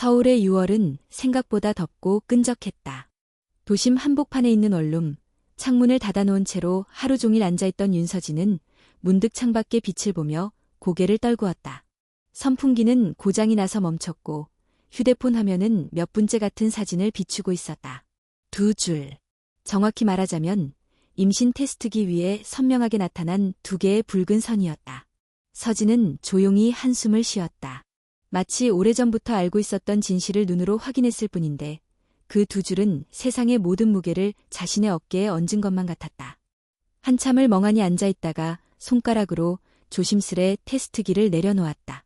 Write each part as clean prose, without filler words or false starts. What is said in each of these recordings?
서울의 6월은 생각보다 덥고 끈적했다. 도심 한복판에 있는 원룸, 창문을 닫아놓은 채로 하루 종일 앉아있던 윤서진은 문득 창밖의 빛을 보며 고개를 떨구었다. 선풍기는 고장이 나서 멈췄고 휴대폰 화면은 몇 분째 같은 사진을 비추고 있었다. 두 줄. 정확히 말하자면 임신 테스트기 위에 선명하게 나타난 두 개의 붉은 선이었다. 서진은 조용히 한숨을 쉬었다. 마치 오래전부터 알고 있었던 진실을 눈으로 확인했을 뿐인데 그 두 줄은 세상의 모든 무게를 자신의 어깨에 얹은 것만 같았다. 한참을 멍하니 앉아있다가 손가락으로 조심스레 테스트기를 내려놓았다.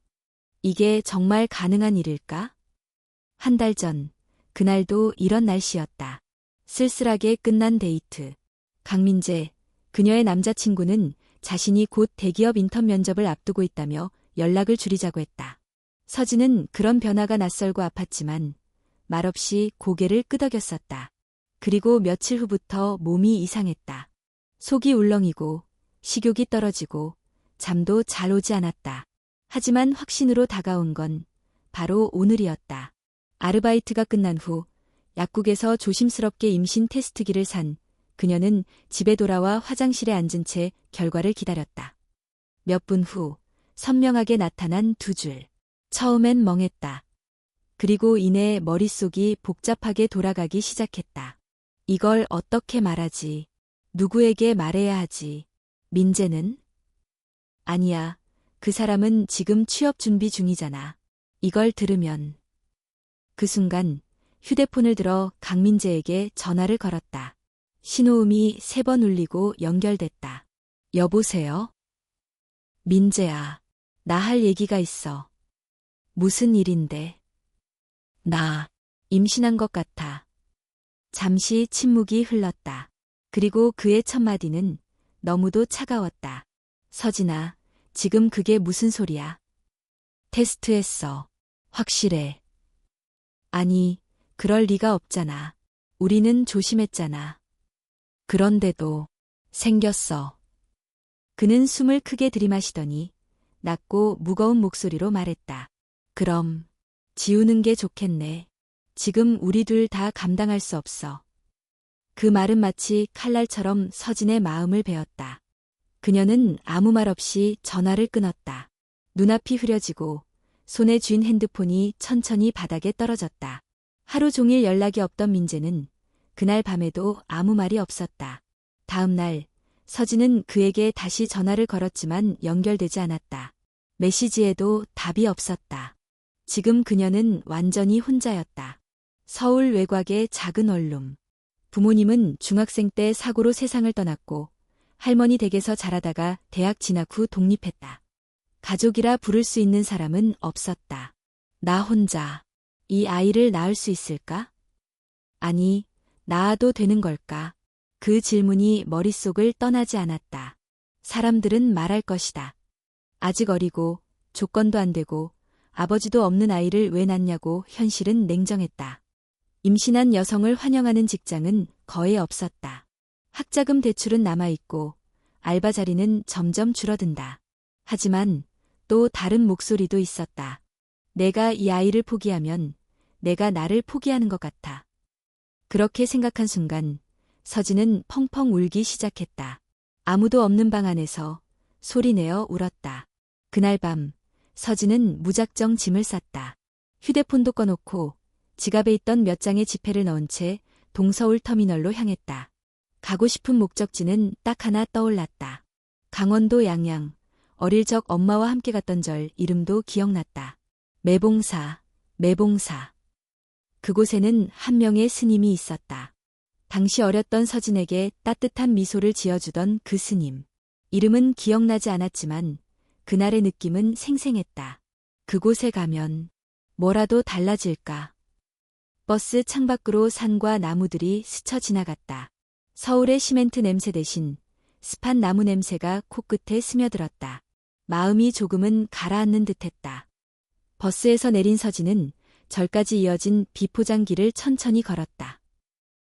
이게 정말 가능한 일일까? 한 달 전, 그날도 이런 날씨였다. 쓸쓸하게 끝난 데이트. 강민재, 그녀의 남자친구는 자신이 곧 대기업 인턴 면접을 앞두고 있다며 연락을 줄이자고 했다. 서진은 그런 변화가 낯설고 아팠지만 말없이 고개를 끄덕였었다. 그리고 며칠 후부터 몸이 이상했다. 속이 울렁이고 식욕이 떨어지고 잠도 잘 오지 않았다. 하지만 확신으로 다가온 건 바로 오늘이었다. 아르바이트가 끝난 후 약국에서 조심스럽게 임신 테스트기를 산 그녀는 집에 돌아와 화장실에 앉은 채 결과를 기다렸다. 몇 분 후 선명하게 나타난 두 줄. 처음엔 멍했다. 그리고 이내 머릿속이 복잡하게 돌아가기 시작했다. 이걸 어떻게 말하지? 누구에게 말해야 하지? 민재는? 아니야. 그 사람은 지금 취업 준비 중이잖아. 이걸 들으면. 그 순간 휴대폰을 들어 강민재에게 전화를 걸었다. 신호음이 3번 울리고 연결됐다. 여보세요? 민재야, 나 할 얘기가 있어. 무슨 일인데? 나 임신한 것 같아. 잠시 침묵이 흘렀다. 그리고 그의 첫 마디는 너무도 차가웠다. 서진아, 지금 그게 무슨 소리야? 테스트했어. 확실해. 아니, 그럴 리가 없잖아. 우리는 조심했잖아. 그런데도 생겼어. 그는 숨을 크게 들이마시더니 낮고 무거운 목소리로 말했다. 그럼 지우는 게 좋겠네. 지금 우리 둘 다 감당할 수 없어. 그 말은 마치 칼날처럼 서진의 마음을 베었다. 그녀는 아무 말 없이 전화를 끊었다. 눈앞이 흐려지고 손에 쥔 핸드폰이 천천히 바닥에 떨어졌다. 하루 종일 연락이 없던 민재는 그날 밤에도 아무 말이 없었다. 다음 날 서진은 그에게 다시 전화를 걸었지만 연결되지 않았다. 메시지에도 답이 없었다. 지금 그녀는 완전히 혼자였다. 서울 외곽의 작은 원룸. 부모님은 중학생 때 사고로 세상을 떠났고 할머니 댁에서 자라다가 대학 진학 후 독립했다. 가족이라 부를 수 있는 사람은 없었다. 나 혼자 이 아이를 낳을 수 있을까? 아니, 낳아도 되는 걸까? 그 질문이 머릿속을 떠나지 않았다. 사람들은 말할 것이다. 아직 어리고 조건도 안 되고 아버지도 없는 아이를 왜 낳냐고 현실은 냉정했다. 임신한 여성을 환영하는 직장은 거의 없었다. 학자금 대출은 남아있고 알바 자리는 점점 줄어든다. 하지만 또 다른 목소리도 있었다. 내가 이 아이를 포기하면 내가 나를 포기하는 것 같아. 그렇게 생각한 순간 서진은 펑펑 울기 시작했다. 아무도 없는 방 안에서 소리내어 울었다. 그날 밤 서진은 무작정 짐을 쌌다. 휴대폰도 꺼놓고 지갑에 있던 몇 장의 지폐를 넣은 채 동서울 터미널로 향했다. 가고 싶은 목적지는 딱 하나 떠올랐다. 강원도 양양. 어릴 적 엄마와 함께 갔던 절 이름도 기억났다. 매봉사. 그곳에는 한 명의 스님이 있었다. 당시 어렸던 서진에게 따뜻한 미소를 지어주던 그 스님. 이름은 기억나지 않았지만 그날의 느낌은 생생했다. 그곳에 가면 뭐라도 달라질까? 버스 창밖으로 산과 나무들이 스쳐 지나갔다. 서울의 시멘트 냄새 대신 습한 나무 냄새가 코끝에 스며들었다. 마음이 조금은 가라앉는 듯했다. 버스에서 내린 서진은 절까지 이어진 비포장길을 천천히 걸었다.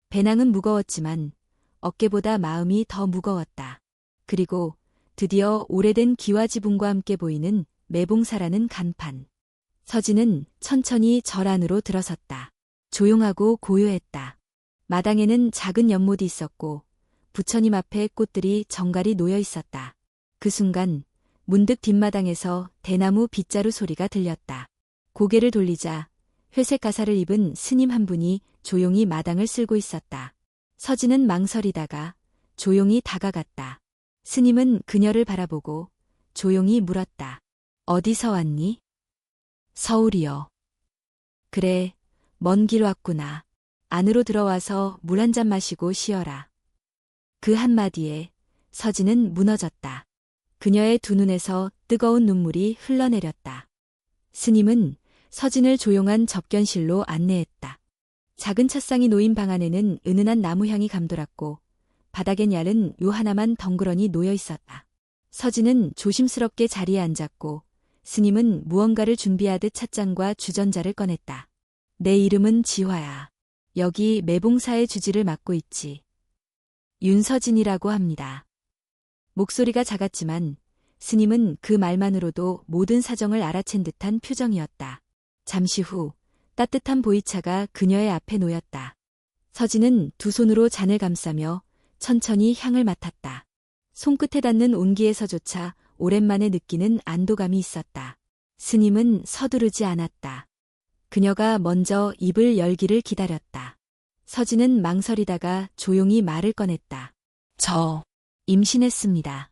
배낭은 무거웠지만 어깨보다 마음이 더 무거웠다. 그리고 드디어 오래된 기와지붕과 함께 보이는 매봉사라는 간판. 서진은 천천히 절 안으로 들어섰다. 조용하고 고요했다. 마당에는 작은 연못이 있었고 부처님 앞에 꽃들이 정갈이 놓여 있었다. 그 순간 문득 뒷마당에서 대나무 빗자루 소리가 들렸다. 고개를 돌리자 회색 가사를 입은 스님 한 분이 조용히 마당을 쓸고 있었다. 서진은 망설이다가 조용히 다가갔다. 스님은 그녀를 바라보고 조용히 물었다. 어디서 왔니? 서울이요. 그래, 먼 길 왔구나. 안으로 들어와서 물 한 잔 마시고 쉬어라. 그 한마디에 서진은 무너졌다. 그녀의 두 눈에서 뜨거운 눈물이 흘러내렸다. 스님은 서진을 조용한 접견실로 안내했다. 작은 찻상이 놓인 방 안에는 은은한 나무향이 감돌았고 바닥엔 얇은 요 하나만 덩그러니 놓여 있었다. 서진은 조심스럽게 자리에 앉았고 스님은 무언가를 준비하듯 찻잔과 주전자를 꺼냈다. 내 이름은 지화야. 여기 매봉사의 주지를 맡고 있지. 윤서진이라고 합니다. 목소리가 작았지만 스님은 그 말만으로도 모든 사정을 알아챈 듯한 표정이었다. 잠시 후 따뜻한 보이차가 그녀의 앞에 놓였다. 서진은 두 손으로 잔을 감싸며 천천히 향을 맡았다. 손끝에 닿는 온기에서조차 오랜만에 느끼는 안도감이 있었다. 스님은 서두르지 않았다. 그녀가 먼저 입을 열기를 기다렸다. 서진은 망설이다가 조용히 말을 꺼냈다. 저 임신했습니다.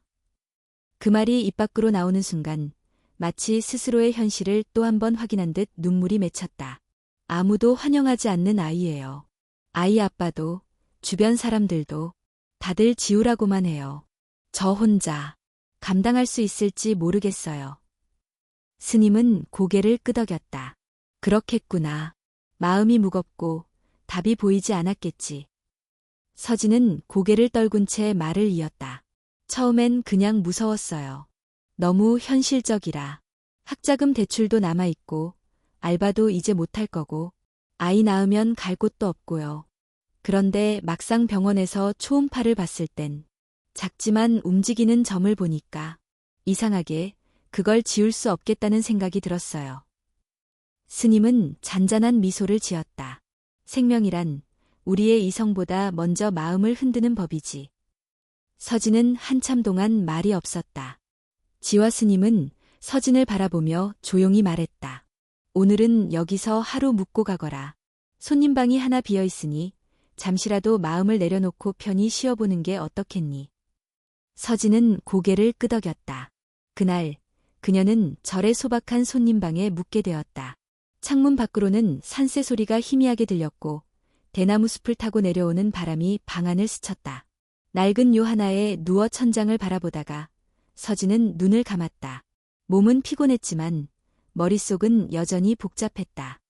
그 말이 입 밖으로 나오는 순간 마치 스스로의 현실을 또 한 번 확인한 듯 눈물이 맺혔다. 아무도 환영하지 않는 아이예요. 아이 아빠도 주변 사람들도 다들 지우라고만 해요. 저 혼자 감당할 수 있을지 모르겠어요. 스님은 고개를 끄덕였다. 그렇겠구나. 마음이 무겁고 답이 보이지 않았겠지. 서진은 고개를 떨군 채 말을 이었다. 처음엔 그냥 무서웠어요. 너무 현실적이라. 학자금 대출도 남아있고 알바도 이제 못할 거고 아이 낳으면 갈 곳도 없고요. 그런데 막상 병원에서 초음파를 봤을 땐 작지만 움직이는 점을 보니까 이상하게 그걸 지울 수 없겠다는 생각이 들었어요. 스님은 잔잔한 미소를 지었다. 생명이란 우리의 이성보다 먼저 마음을 흔드는 법이지. 서진은 한참 동안 말이 없었다. 지화 스님은 서진을 바라보며 조용히 말했다. 오늘은 여기서 하루 묵고 가거라. 손님방이 하나 비어 있으니 잠시라도 마음을 내려놓고 편히 쉬어보는 게 어떻겠니? 서진은 고개를 끄덕였다. 그날 그녀는 절의 소박한 손님방에 묵게 되었다. 창문 밖으로는 산새 소리가 희미하게 들렸고 대나무 숲을 타고 내려오는 바람이 방 안을 스쳤다. 낡은 요 하나에 누워 천장을 바라보다가 서진은 눈을 감았다. 몸은 피곤했지만 머릿속은 여전히 복잡했다.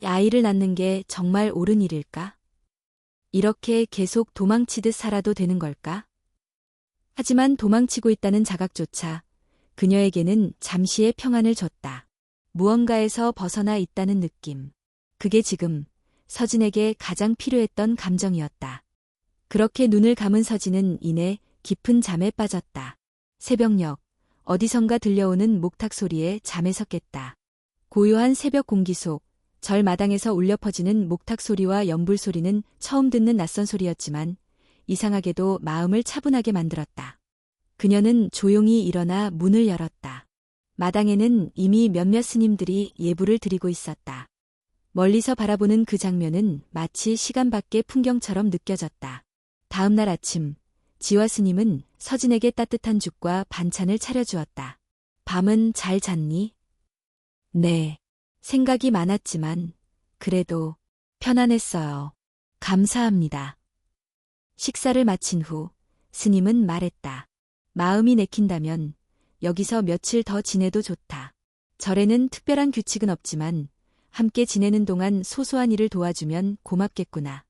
아이를 낳는 게 정말 옳은 일일까? 이렇게 계속 도망치듯 살아도 되는 걸까? 하지만 도망치고 있다는 자각조차 그녀에게는 잠시의 평안을 줬다. 무언가에서 벗어나 있다는 느낌. 그게 지금 서진에게 가장 필요했던 감정이었다. 그렇게 눈을 감은 서진은 이내 깊은 잠에 빠졌다. 새벽녘 어디선가 들려오는 목탁 소리에 잠에서 깼다. 고요한 새벽 공기 속 절 마당에서 울려 퍼지는 목탁 소리와 연불 소리는 처음 듣는 낯선 소리였지만 이상하게도 마음을 차분하게 만들었다. 그녀는 조용히 일어나 문을 열었다. 마당에는 이미 몇몇 스님들이 예불을 드리고 있었다. 멀리서 바라보는 그 장면은 마치 시간 밖의 풍경처럼 느껴졌다. 다음 날 아침, 지화 스님은 서진에게 따뜻한 죽과 반찬을 차려주었다. 밤은 잘 잤니? 네. 생각이 많았지만 그래도 편안했어요. 감사합니다. 식사를 마친 후 스님은 말했다. 마음이 내킨다면 여기서 며칠 더 지내도 좋다. 절에는 특별한 규칙은 없지만 함께 지내는 동안 소소한 일을 도와주면 고맙겠구나.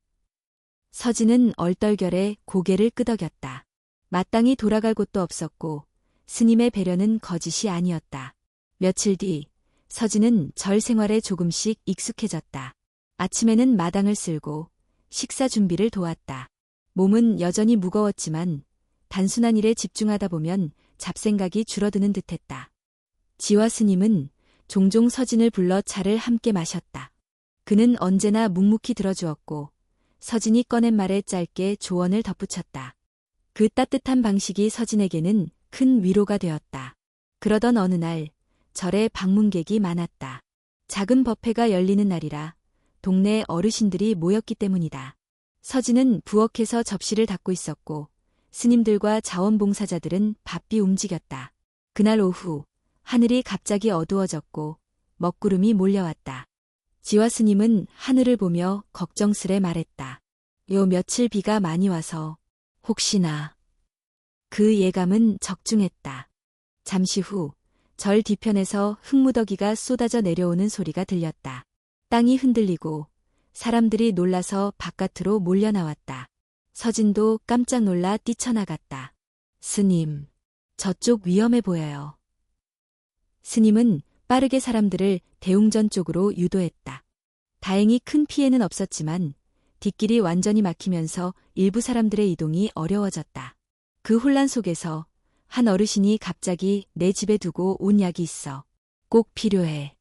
서진은 얼떨결에 고개를 끄덕였다. 마땅히 돌아갈 곳도 없었고 스님의 배려는 거짓이 아니었다. 며칠 뒤 서진은 절 생활에 조금씩 익숙해졌다. 아침에는 마당을 쓸고 식사 준비를 도왔다. 몸은 여전히 무거웠지만 단순한 일에 집중하다 보면 잡생각이 줄어드는 듯했다. 지화 스님은 종종 서진을 불러 차를 함께 마셨다. 그는 언제나 묵묵히 들어주었고 서진이 꺼낸 말에 짧게 조언을 덧붙였다. 그 따뜻한 방식이 서진에게는 큰 위로가 되었다. 그러던 어느 날 절에 방문객이 많았다. 작은 법회가 열리는 날이라 동네 어르신들이 모였기 때문이다. 서진은 부엌에서 접시를 닦고 있었고 스님들과 자원봉사자들은 바삐 움직였다. 그날 오후 하늘이 갑자기 어두워졌고 먹구름이 몰려왔다. 지화 스님은 하늘을 보며 걱정스레 말했다. 요 며칠 비가 많이 와서 혹시나. 그 예감은 적중했다. 잠시 후 절 뒤편에서 흙무더기가 쏟아져 내려오는 소리가 들렸다. 땅이 흔들리고 사람들이 놀라서 바깥으로 몰려 나왔다. 서진도 깜짝 놀라 뛰쳐나갔다. 스님, 저쪽 위험해 보여요. 스님은 빠르게 사람들을 대웅전 쪽으로 유도했다. 다행히 큰 피해는 없었지만 뒷길이 완전히 막히면서 일부 사람들의 이동이 어려워졌다. 그 혼란 속에서 한 어르신이 갑자기 내 집에 두고 온 약이 있어. 꼭 필요해.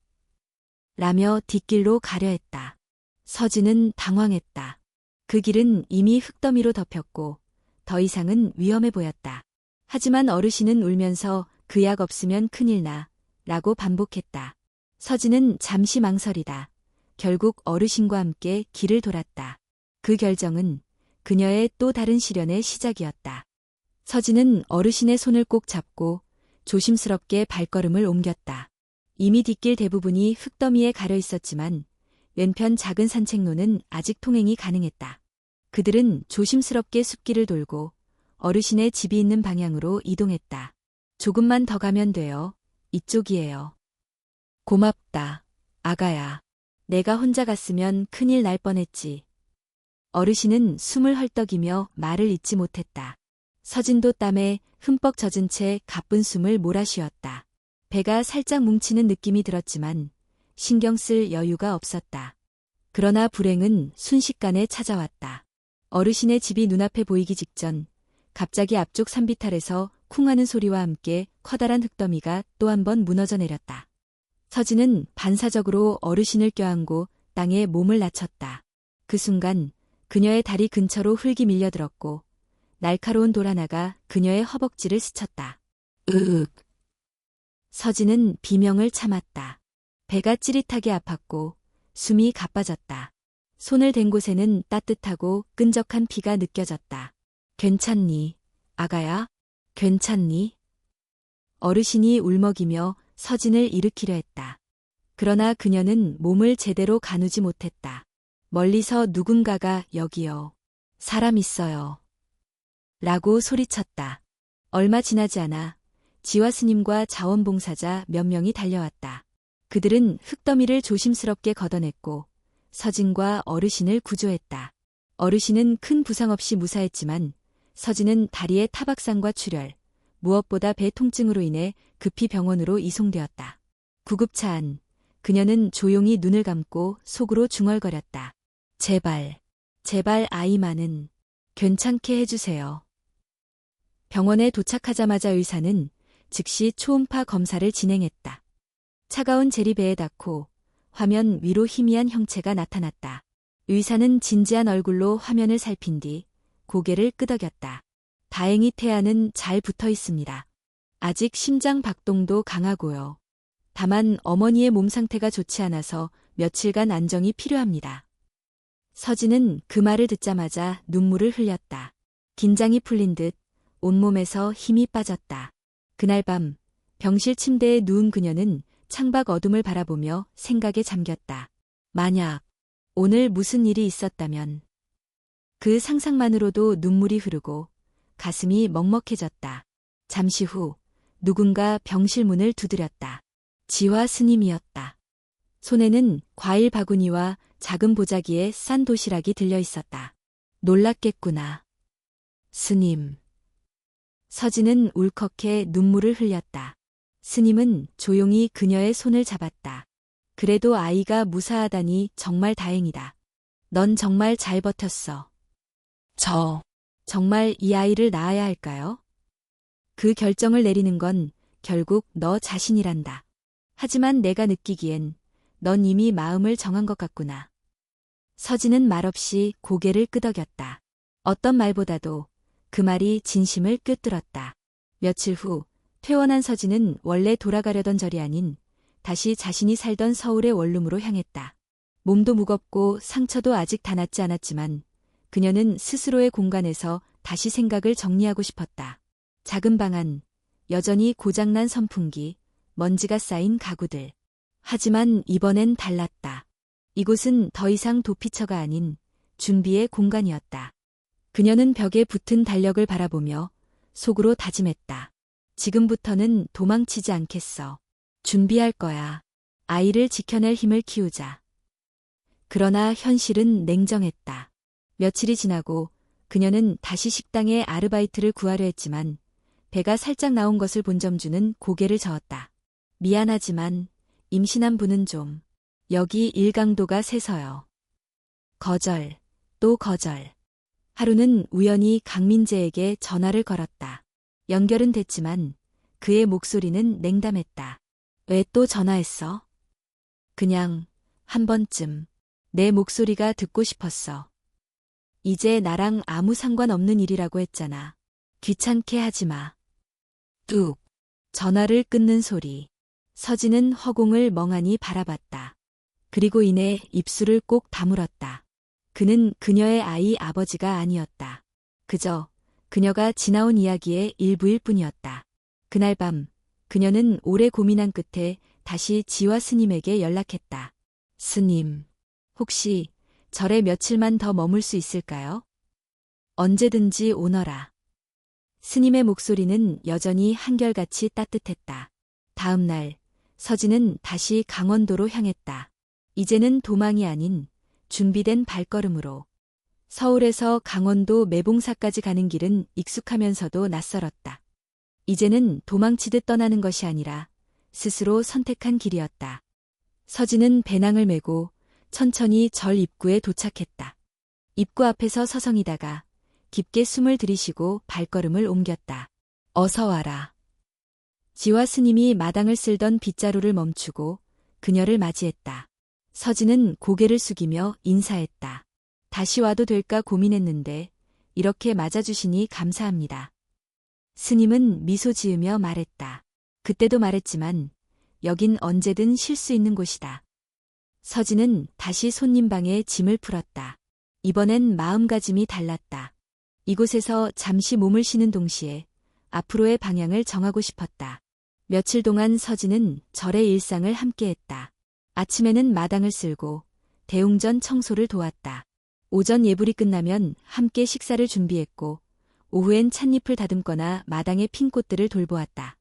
라며 뒷길로 가려 했다. 서진은 당황했다. 그 길은 이미 흙더미로 덮였고 더 이상은 위험해 보였다. 하지만 어르신은 울면서 그 약 없으면 큰일 나 라고 반복했다. 서진은 잠시 망설이다. 결국 어르신과 함께 길을 돌았다. 그 결정은 그녀의 또 다른 시련의 시작이었다. 서진은 어르신의 손을 꼭 잡고 조심스럽게 발걸음을 옮겼다. 이미 뒷길 대부분이 흙더미에 가려 있었지만 왼편 작은 산책로는 아직 통행이 가능했다. 그들은 조심스럽게 숲길을 돌고 어르신의 집이 있는 방향으로 이동했다. 조금만 더 가면 돼요. 이쪽이에요. 고맙다, 아가야. 내가 혼자 갔으면 큰일 날 뻔했지. 어르신은 숨을 헐떡이며 말을 잇지 못했다. 서진도 땀에 흠뻑 젖은 채 가쁜 숨을 몰아쉬었다. 배가 살짝 뭉치는 느낌이 들었지만 신경 쓸 여유가 없었다. 그러나 불행은 순식간에 찾아왔다. 어르신의 집이 눈앞에 보이기 직전 갑자기 앞쪽 산비탈에서 쿵 하는 소리와 함께 커다란 흙더미가 또 한 번 무너져 내렸다. 서진은 반사적으로 어르신을 껴안고 땅에 몸을 낮췄다. 그 순간 그녀의 다리 근처로 흙이 밀려들었고 날카로운 돌 하나가 그녀의 허벅지를 스쳤다. 으윽. 서진은 비명을 참았다. 배가 찌릿하게 아팠고 숨이 가빠졌다. 손을 댄 곳에는 따뜻하고 끈적한 피가 느껴졌다. 괜찮니, 아가야? 괜찮니? 어르신이 울먹이며 서진을 일으키려 했다. 그러나 그녀는 몸을 제대로 가누지 못했다. 멀리서 누군가가 여기요. 사람 있어요. 라고 소리쳤다. 얼마 지나지 않아 지화 스님과 자원봉사자 몇 명이 달려왔다. 그들은 흙더미를 조심스럽게 걷어냈고 서진과 어르신을 구조했다. 어르신은 큰 부상 없이 무사했지만 서진은 다리에 타박상과 출혈, 무엇보다 배 통증으로 인해 급히 병원으로 이송되었다. 구급차 안, 그녀는 조용히 눈을 감고 속으로 중얼거렸다. 제발, 제발 아이만은 괜찮게 해주세요. 병원에 도착하자마자 의사는 즉시 초음파 검사를 진행했다. 차가운 젤이 배에 닿고 화면 위로 희미한 형체가 나타났다. 의사는 진지한 얼굴로 화면을 살핀 뒤 고개를 끄덕였다. 다행히 태아는 잘 붙어 있습니다. 아직 심장 박동도 강하고요. 다만 어머니의 몸 상태가 좋지 않아서 며칠간 안정이 필요합니다. 서진은 그 말을 듣자마자 눈물을 흘렸다. 긴장이 풀린 듯 온몸에서 힘이 빠졌다. 그날 밤 병실 침대에 누운 그녀는 창밖 어둠을 바라보며 생각에 잠겼다. 만약 오늘 무슨 일이 있었다면. 그 상상만으로도 눈물이 흐르고 가슴이 먹먹해졌다. 잠시 후 누군가 병실 문을 두드렸다. 지화 스님이었다. 손에는 과일 바구니와 작은 보자기에 싼 도시락이 들려 있었다. 놀랐겠구나. 스님. 서진은 울컥해 눈물을 흘렸다. 스님은 조용히 그녀의 손을 잡았다. 그래도 아이가 무사하다니 정말 다행이다. 넌 정말 잘 버텼어. 정말 이 아이를 낳아야 할까요? 그 결정을 내리는 건 결국 너 자신이란다. 하지만 내가 느끼기엔 넌 이미 마음을 정한 것 같구나. 서진은 말없이 고개를 끄덕였다. 어떤 말보다도 그 말이 진심을 꿰뚫었다. 며칠 후 퇴원한 서진은 원래 돌아가려던 절이 아닌 다시 자신이 살던 서울의 원룸으로 향했다. 몸도 무겁고 상처도 아직 다 낫지 않았지만 그녀는 스스로의 공간에서 다시 생각을 정리하고 싶었다. 작은 방 안, 여전히 고장난 선풍기, 먼지가 쌓인 가구들. 하지만 이번엔 달랐다. 이곳은 더 이상 도피처가 아닌 준비의 공간이었다. 그녀는 벽에 붙은 달력을 바라보며 속으로 다짐했다. 지금부터는 도망치지 않겠어. 준비할 거야. 아이를 지켜낼 힘을 키우자. 그러나 현실은 냉정했다. 며칠이 지나고 그녀는 다시 식당에 아르바이트를 구하려 했지만 배가 살짝 나온 것을 본 점주는 고개를 저었다. 미안하지만 임신한 분은 좀. 여기 일강도가 세서요. 거절, 또 거절. 하루는 우연히 강민재에게 전화를 걸었다. 연결은 됐지만 그의 목소리는 냉담했다. 왜 또 전화했어? 그냥 한 번쯤 내 목소리가 듣고 싶었어. 이제 나랑 아무 상관없는 일이라고 했잖아. 귀찮게 하지 마. 뚝. 전화를 끊는 소리. 서진은 허공을 멍하니 바라봤다. 그리고 이내 입술을 꼭 다물었다. 그는 그녀의 아이 아버지가 아니었다. 그저 그녀가 지나온 이야기의 일부일 뿐이었다. 그날 밤 그녀는 오래 고민한 끝에 다시 지화 스님에게 연락했다. 스님, 혹시 절에 며칠만 더 머물 수 있을까요? 언제든지 오너라. 스님의 목소리는 여전히 한결같이 따뜻했다. 다음 날 서진은 다시 강원도로 향했다. 이제는 도망이 아닌 준비된 발걸음으로. 서울에서 강원도 매봉사까지 가는 길은 익숙하면서도 낯설었다. 이제는 도망치듯 떠나는 것이 아니라 스스로 선택한 길이었다. 서진은 배낭을 메고 천천히 절 입구에 도착했다. 입구 앞에서 서성이다가 깊게 숨을 들이쉬고 발걸음을 옮겼다. 어서 와라. 지화 스님이 마당을 쓸던 빗자루를 멈추고 그녀를 맞이했다. 서진은 고개를 숙이며 인사했다. 다시 와도 될까 고민했는데 이렇게 맞아주시니 감사합니다. 스님은 미소 지으며 말했다. 그때도 말했지만 여긴 언제든 쉴 수 있는 곳이다. 서진은 다시 손님 방에 짐을 풀었다. 이번엔 마음가짐이 달랐다. 이곳에서 잠시 몸을 쉬는 동시에 앞으로의 방향을 정하고 싶었다. 며칠 동안 서진은 절의 일상을 함께했다. 아침에는 마당을 쓸고 대웅전 청소를 도왔다. 오전 예불이 끝나면 함께 식사를 준비했고 오후엔 찻잎을 다듬거나 마당의 핀 꽃들을 돌보았다.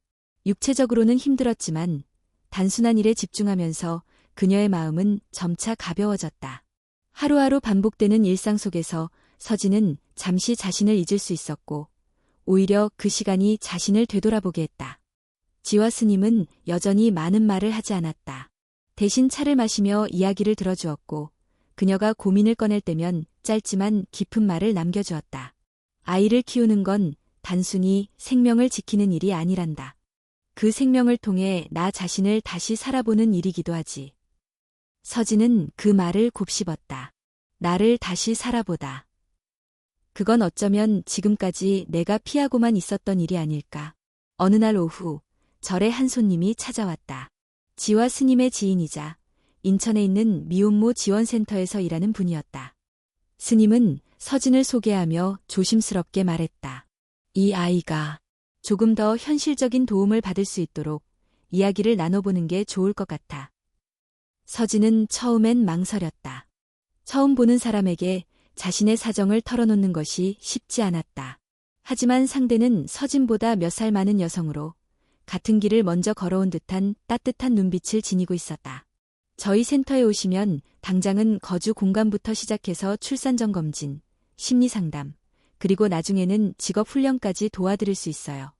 육체적으로는 힘들었지만 단순한 일에 집중하면서 그녀의 마음은 점차 가벼워졌다. 하루하루 반복되는 일상 속에서 서진은 잠시 자신을 잊을 수 있었고 오히려 그 시간이 자신을 되돌아보게 했다. 지화 스님은 여전히 많은 말을 하지 않았다. 대신 차를 마시며 이야기를 들어주었고 그녀가 고민을 꺼낼 때면 짧지만 깊은 말을 남겨주었다. 아이를 키우는 건 단순히 생명을 지키는 일이 아니란다. 그 생명을 통해 나 자신을 다시 살아보는 일이기도 하지. 서진은 그 말을 곱씹었다. 나를 다시 살아보다. 그건 어쩌면 지금까지 내가 피하고만 있었던 일이 아닐까. 어느 날 오후 절에 한 손님이 찾아왔다. 지화 스님의 지인이자 인천에 있는 미혼모 지원센터에서 일하는 분이었다. 스님은 서진을 소개하며 조심스럽게 말했다. 이 아이가 조금 더 현실적인 도움을 받을 수 있도록 이야기를 나눠보는 게 좋을 것 같아. 서진은 처음엔 망설였다. 처음 보는 사람에게 자신의 사정을 털어놓는 것이 쉽지 않았다. 하지만 상대는 서진보다 몇 살 많은 여성으로 같은 길을 먼저 걸어온 듯한 따뜻한 눈빛을 지니고 있었다. 저희 센터에 오시면 당장은 거주 공간부터 시작해서 출산전 검진, 심리상담, 그리고 나중에는 직업훈련까지 도와드릴 수 있어요.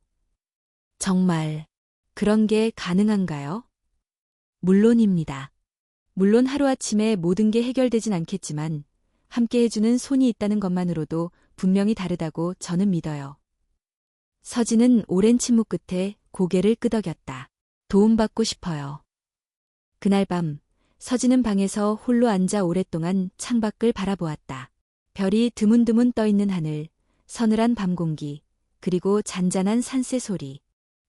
정말 그런 게 가능한가요? 물론입니다. 물론 하루아침에 모든 게 해결되진 않겠지만 함께 해주는 손이 있다는 것만으로도 분명히 다르다고 저는 믿어요. 서진은 오랜 침묵 끝에 고개를 끄덕였다. 도움받고 싶어요. 그날 밤 서진은 방에서 홀로 앉아 오랫동안 창밖을 바라보았다. 별이 드문드문 떠있는 하늘, 서늘한 밤 공기, 그리고 잔잔한 산새 소리.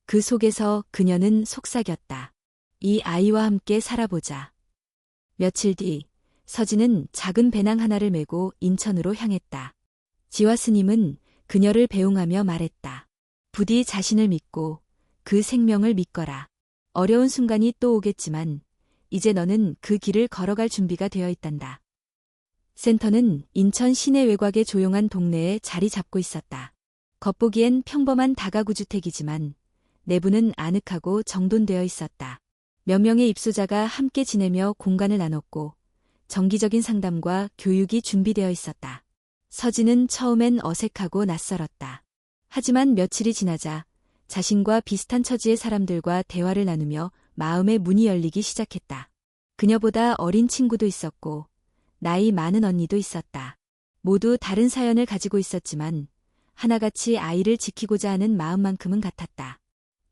그 속에서 그녀는 속삭였다. 이 아이와 함께 살아보자. 며칠 뒤 서진은 작은 배낭 하나를 메고 인천으로 향했다. 지화 스님은 그녀를 배웅하며 말했다. 부디 자신을 믿고 그 생명을 믿거라. 어려운 순간이 또 오겠지만 이제 너는 그 길을 걸어갈 준비가 되어 있단다. 센터는 인천 시내 외곽의 조용한 동네에 자리 잡고 있었다. 겉보기엔 평범한 다가구 주택이지만 내부는 아늑하고 정돈되어 있었다. 몇 명의 입소자가 함께 지내며 공간을 나눴고 정기적인 상담과 교육이 준비되어 있었다. 서진은 처음엔 어색하고 낯설었다. 하지만 며칠이 지나자 자신과 비슷한 처지의 사람들과 대화를 나누며 마음의 문이 열리기 시작했다. 그녀보다 어린 친구도 있었고 나이 많은 언니도 있었다. 모두 다른 사연을 가지고 있었지만 하나같이 아이를 지키고자 하는 마음만큼은 같았다.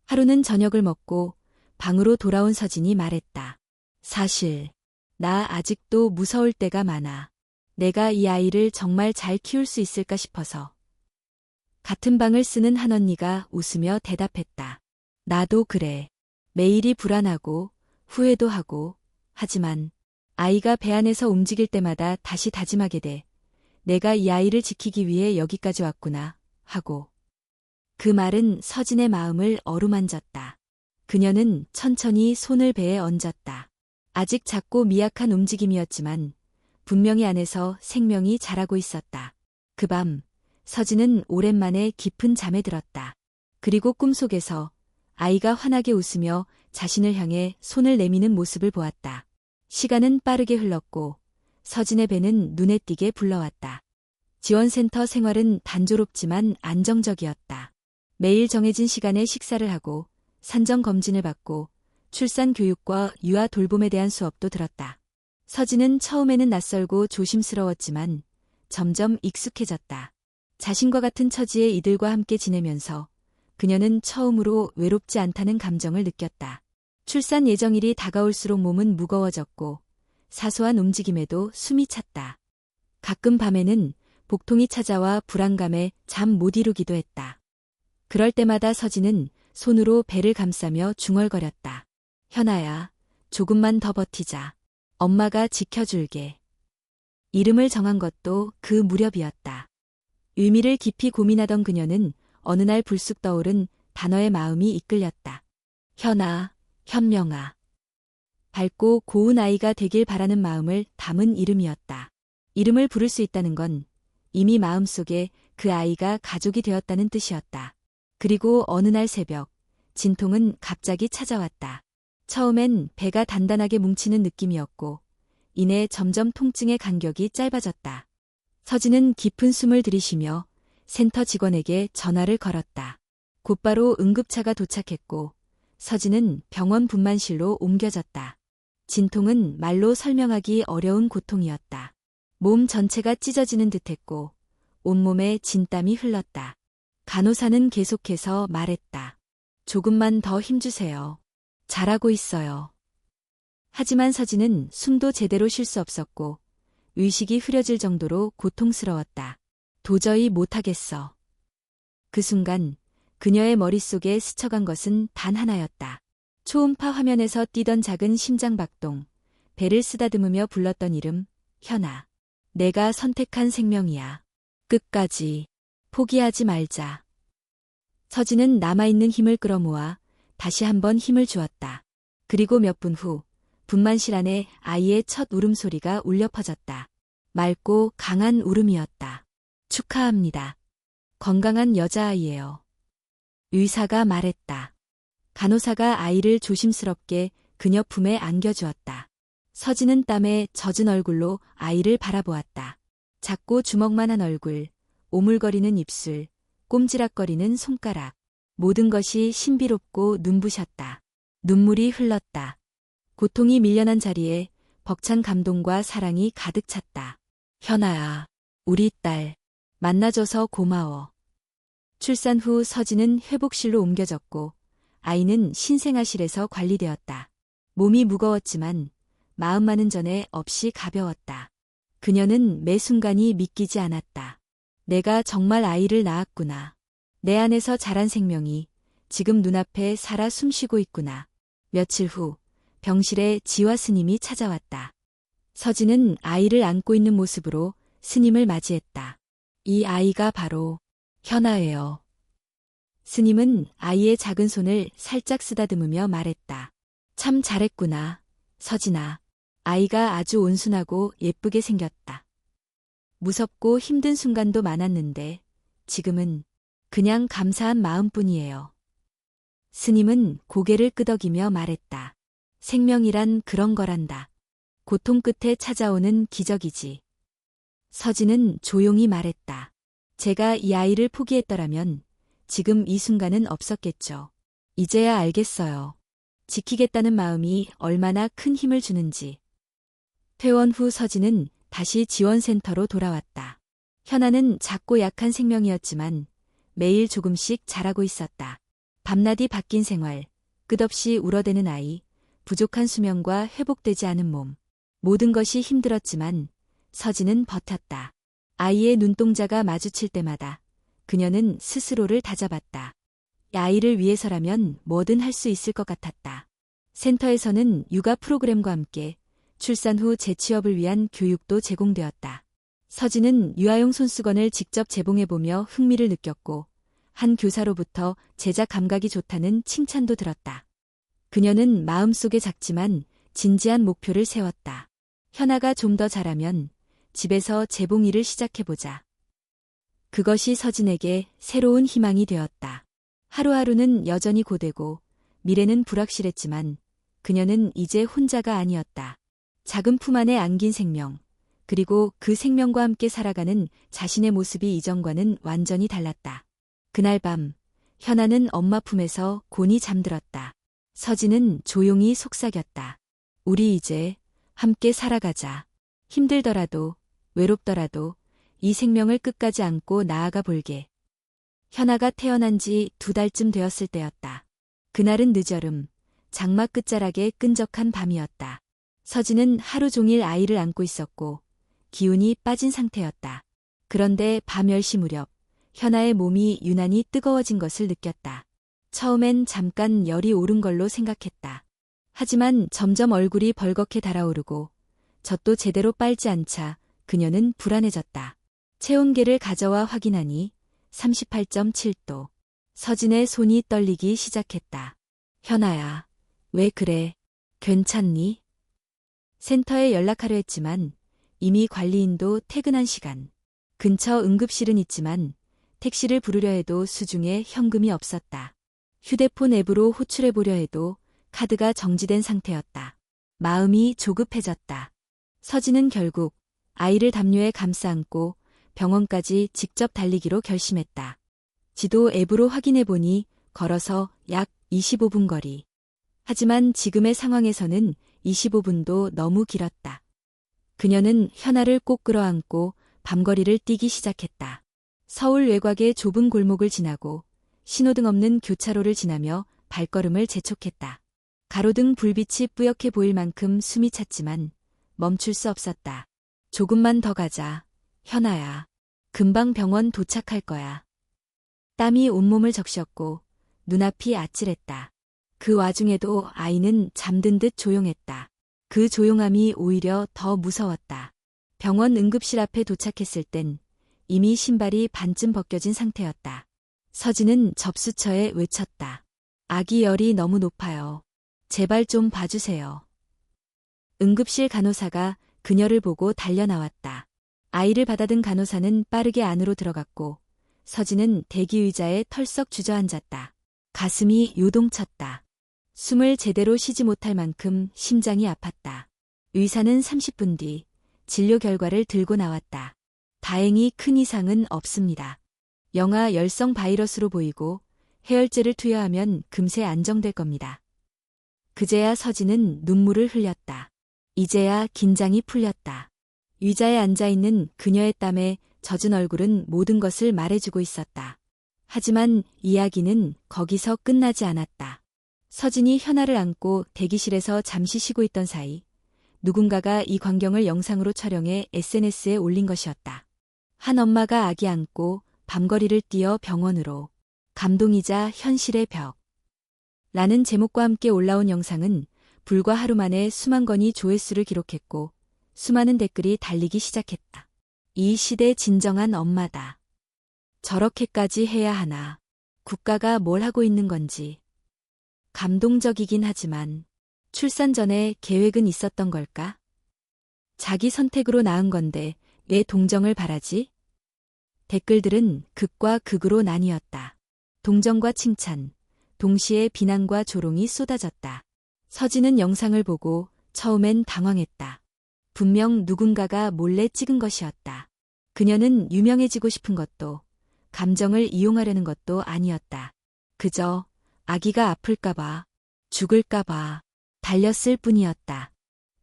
하루는 저녁을 먹고 방으로 돌아온 서진이 말했다. 사실 나 아직도 무서울 때가 많아. 내가 이 아이를 정말 잘 키울 수 있을까 싶어서. 같은 방을 쓰는 한 언니가 웃으며 대답했다. 나도 그래. 매일이 불안하고 후회도 하고 하지만 아이가 배 안에서 움직일 때마다 다시 다짐하게 돼. 내가 이 아이를 지키기 위해 여기까지 왔구나 하고. 그 말은 서진의 마음을 어루만졌다. 그녀는 천천히 손을 배에 얹었다. 아직 작고 미약한 움직임이었지만 분명히 안에서 생명이 자라고 있었다. 그 밤 서진은 오랜만에 깊은 잠에 들었다. 그리고 꿈속에서 아이가 환하게 웃으며 자신을 향해 손을 내미는 모습을 보았다. 시간은 빠르게 흘렀고 서진의 배는 눈에 띄게 불러왔다. 지원센터 생활은 단조롭지만 안정적이었다. 매일 정해진 시간에 식사를 하고 산정 검진을 받고 출산 교육과 유아 돌봄에 대한 수업도 들었다. 서진은 처음에는 낯설고 조심스러웠지만 점점 익숙해졌다. 자신과 같은 처지의 이들과 함께 지내면서 그녀는 처음으로 외롭지 않다는 감정을 느꼈다. 출산 예정일이 다가올수록 몸은 무거워졌고 사소한 움직임에도 숨이 찼다. 가끔 밤에는 복통이 찾아와 불안감에 잠 못 이루기도 했다. 그럴 때마다 서진은 손으로 배를 감싸며 중얼거렸다. 현아야, 조금만 더 버티자. 엄마가 지켜줄게. 이름을 정한 것도 그 무렵이었다. 의미를 깊이 고민하던 그녀는 어느 날 불쑥 떠오른 단어의 마음이 이끌렸다. 현아, 현명아. 밝고 고운 아이가 되길 바라는 마음을 담은 이름이었다. 이름을 부를 수 있다는 건 이미 마음속에 그 아이가 가족이 되었다는 뜻이었다. 그리고 어느 날 새벽, 진통은 갑자기 찾아왔다. 처음엔 배가 단단하게 뭉치는 느낌이었고 이내 점점 통증의 간격이 짧아졌다. 서진은 깊은 숨을 들이쉬며 센터 직원에게 전화를 걸었다. 곧바로 응급차가 도착했고 서진은 병원 분만실로 옮겨졌다. 진통은 말로 설명하기 어려운 고통이었다. 몸 전체가 찢어지는 듯했고 온몸에 진땀이 흘렀다. 간호사는 계속해서 말했다. 조금만 더 힘주세요. 잘하고 있어요. 하지만 서진은 숨도 제대로 쉴 수 없었고 의식이 흐려질 정도로 고통스러웠다. 도저히 못하겠어. 그 순간 그녀의 머릿속에 스쳐간 것은 단 하나였다. 초음파 화면에서 뛰던 작은 심장박동, 배를 쓰다듬으며 불렀던 이름, 현아. 내가 선택한 생명이야. 끝까지 포기하지 말자. 서진은 남아있는 힘을 끌어모아 다시 한번 힘을 주었다. 그리고 몇 분 후 분만실 안에 아이의 첫 울음소리가 울려 퍼졌다. 맑고 강한 울음이었다. 축하합니다. 건강한 여자아이예요. 의사가 말했다. 간호사가 아이를 조심스럽게 그녀 품에 안겨주었다. 서진은 땀에 젖은 얼굴로 아이를 바라보았다. 작고 주먹만한 얼굴, 오물거리는 입술, 꼼지락거리는 손가락. 모든 것이 신비롭고 눈부셨다. 눈물이 흘렀다. 고통이 밀려난 자리에 벅찬 감동과 사랑이 가득 찼다. 현아야, 우리 딸, 만나줘서 고마워. 출산 후 서진은 회복실로 옮겨졌고 아이는 신생아실에서 관리되었다. 몸이 무거웠지만 마음만은 전에 없이 가벼웠다. 그녀는 매 순간이 믿기지 않았다. 내가 정말 아이를 낳았구나. 내 안에서 자란 생명이 지금 눈앞에 살아 숨쉬고 있구나. 며칠 후 병실에 지화 스님이 찾아왔다. 서진은 아이를 안고 있는 모습으로 스님을 맞이했다. 이 아이가 바로 현아예요. 스님은 아이의 작은 손을 살짝 쓰다듬으며 말했다. 참 잘했구나, 서진아. 아이가 아주 온순하고 예쁘게 생겼다. 무섭고 힘든 순간도 많았는데 지금은 그냥 감사한 마음뿐이에요. 스님은 고개를 끄덕이며 말했다. 생명이란 그런 거란다. 고통 끝에 찾아오는 기적이지. 서진은 조용히 말했다. 제가 이 아이를 포기했더라면 지금 이 순간은 없었겠죠. 이제야 알겠어요. 지키겠다는 마음이 얼마나 큰 힘을 주는지. 퇴원 후 서진은 다시 지원센터로 돌아왔다. 현아는 작고 약한 생명이었지만 매일 조금씩 자라고 있었다. 밤낮이 바뀐 생활, 끝없이 울어대는 아이, 부족한 수면과 회복되지 않은 몸. 모든 것이 힘들었지만 서진은 버텼다. 아이의 눈동자가 마주칠 때마다 그녀는 스스로를 다잡았다. 아이를 위해서라면 뭐든 할 수 있을 것 같았다. 센터에서는 육아 프로그램과 함께 출산 후 재취업을 위한 교육도 제공되었다. 서진은 유아용 손수건을 직접 재봉해보며 흥미를 느꼈고 한 교사로부터 제작 감각이 좋다는 칭찬도 들었다. 그녀는 마음속에 작지만 진지한 목표를 세웠다. 현아가 좀 더 자라면 집에서 재봉 일을 시작해보자. 그것이 서진에게 새로운 희망이 되었다. 하루하루는 여전히 고되고 미래는 불확실했지만 그녀는 이제 혼자가 아니었다. 작은 품 안에 안긴 생명, 그리고 그 생명과 함께 살아가는 자신의 모습이 이전과는 완전히 달랐다. 그날 밤, 현아는 엄마 품에서 곤히 잠들었다. 서진은 조용히 속삭였다. 우리 이제 함께 살아가자. 힘들더라도, 외롭더라도 이 생명을 끝까지 안고 나아가 볼게. 현아가 태어난 지 2달쯤 되었을 때였다. 그날은 늦여름, 장막 끝자락에 끈적한 밤이었다. 서진은 하루 종일 아이를 안고 있었고 기운이 빠진 상태였다. 그런데 밤 10시 무렵 현아의 몸이 유난히 뜨거워진 것을 느꼈다. 처음엔 잠깐 열이 오른 걸로 생각했다. 하지만 점점 얼굴이 벌겋게 달아오르고 젖도 제대로 빨지 않자 그녀는 불안해졌다. 체온계를 가져와 확인하니 38.7도. 서진의 손이 떨리기 시작했다. 현아야, 왜 그래? 괜찮니? 센터에 연락하려 했지만 이미 관리인도 퇴근한 시간. 근처 응급실은 있지만 택시를 부르려 해도 수중에 현금이 없었다. 휴대폰 앱으로 호출해보려 해도 카드가 정지된 상태였다. 마음이 조급해졌다. 서진은 결국 아이를 담요에 감싸 안고 병원까지 직접 달리기로 결심했다. 지도 앱으로 확인해보니 걸어서 약 25분 거리. 하지만 지금의 상황에서는 25분도 너무 길었다. 그녀는 현아를 꼭 끌어안고 밤거리를 뛰기 시작했다. 서울 외곽의 좁은 골목을 지나고 신호등 없는 교차로를 지나며 발걸음을 재촉했다. 가로등 불빛이 뿌옇게 보일 만큼 숨이 찼지만 멈출 수 없었다. 조금만 더 가자, 현아야. 금방 병원 도착할 거야. 땀이 온몸을 적셨고 눈앞이 아찔했다. 그 와중에도 아이는 잠든 듯 조용했다. 그 조용함이 오히려 더 무서웠다. 병원 응급실 앞에 도착했을 땐 이미 신발이 반쯤 벗겨진 상태였다. 서진은 접수처에 외쳤다. 아기 열이 너무 높아요. 제발 좀 봐주세요. 응급실 간호사가 그녀를 보고 달려나왔다. 아이를 받아든 간호사는 빠르게 안으로 들어갔고 서진은 대기 의자에 털썩 주저앉았다. 가슴이 요동쳤다. 숨을 제대로 쉬지 못할 만큼 심장이 아팠다. 의사는 30분 뒤 진료 결과를 들고 나왔다. 다행히 큰 이상은 없습니다. 영아 열성 바이러스로 보이고 해열제를 투여하면 금세 안정될 겁니다. 그제야 서진은 눈물을 흘렸다. 이제야 긴장이 풀렸다. 의자에 앉아있는 그녀의 땀에 젖은 얼굴은 모든 것을 말해주고 있었다. 하지만 이야기는 거기서 끝나지 않았다. 서진이 현아를 안고 대기실에서 잠시 쉬고 있던 사이 누군가가 이 광경을 영상으로 촬영해 SNS에 올린 것이었다. 한 엄마가 아기 안고 밤거리를 뛰어 병원으로. 감동이자 현실의 벽. 라는 제목과 함께 올라온 영상은 불과 하루 만에 수만 건이 조회수를 기록했고 수많은 댓글이 달리기 시작했다. 이 시대 진정한 엄마다. 저렇게까지 해야 하나. 국가가 뭘 하고 있는 건지. 감동적이긴 하지만 출산 전에 계획은 있었던 걸까? 자기 선택으로 낳은 건데 왜 동정을 바라지? 댓글들은 극과 극으로 나뉘었다. 동정과 칭찬, 동시에 비난과 조롱이 쏟아졌다. 서진은 영상을 보고 처음엔 당황했다. 분명 누군가가 몰래 찍은 것이었다. 그녀는 유명해지고 싶은 것도, 감정을 이용하려는 것도 아니었다. 그저 아기가 아플까봐, 죽을까봐 달렸을 뿐이었다.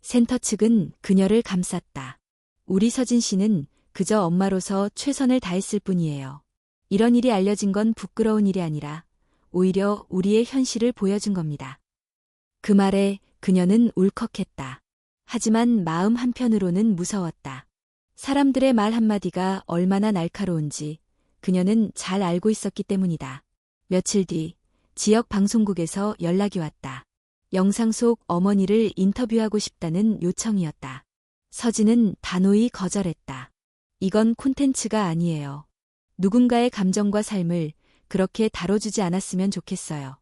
센터 측은 그녀를 감쌌다. 우리 서진 씨는 그저 엄마로서 최선을 다했을 뿐이에요. 이런 일이 알려진 건 부끄러운 일이 아니라 오히려 우리의 현실을 보여준 겁니다. 그 말에 그녀는 울컥했다. 하지만 마음 한편으로는 무서웠다. 사람들의 말 한마디가 얼마나 날카로운지 그녀는 잘 알고 있었기 때문이다. 며칠 뒤 지역 방송국에서 연락이 왔다. 영상 속 어머니를 인터뷰하고 싶다는 요청이었다. 서진은 단호히 거절했다. 이건 콘텐츠가 아니에요. 누군가의 감정과 삶을 그렇게 다뤄주지 않았으면 좋겠어요.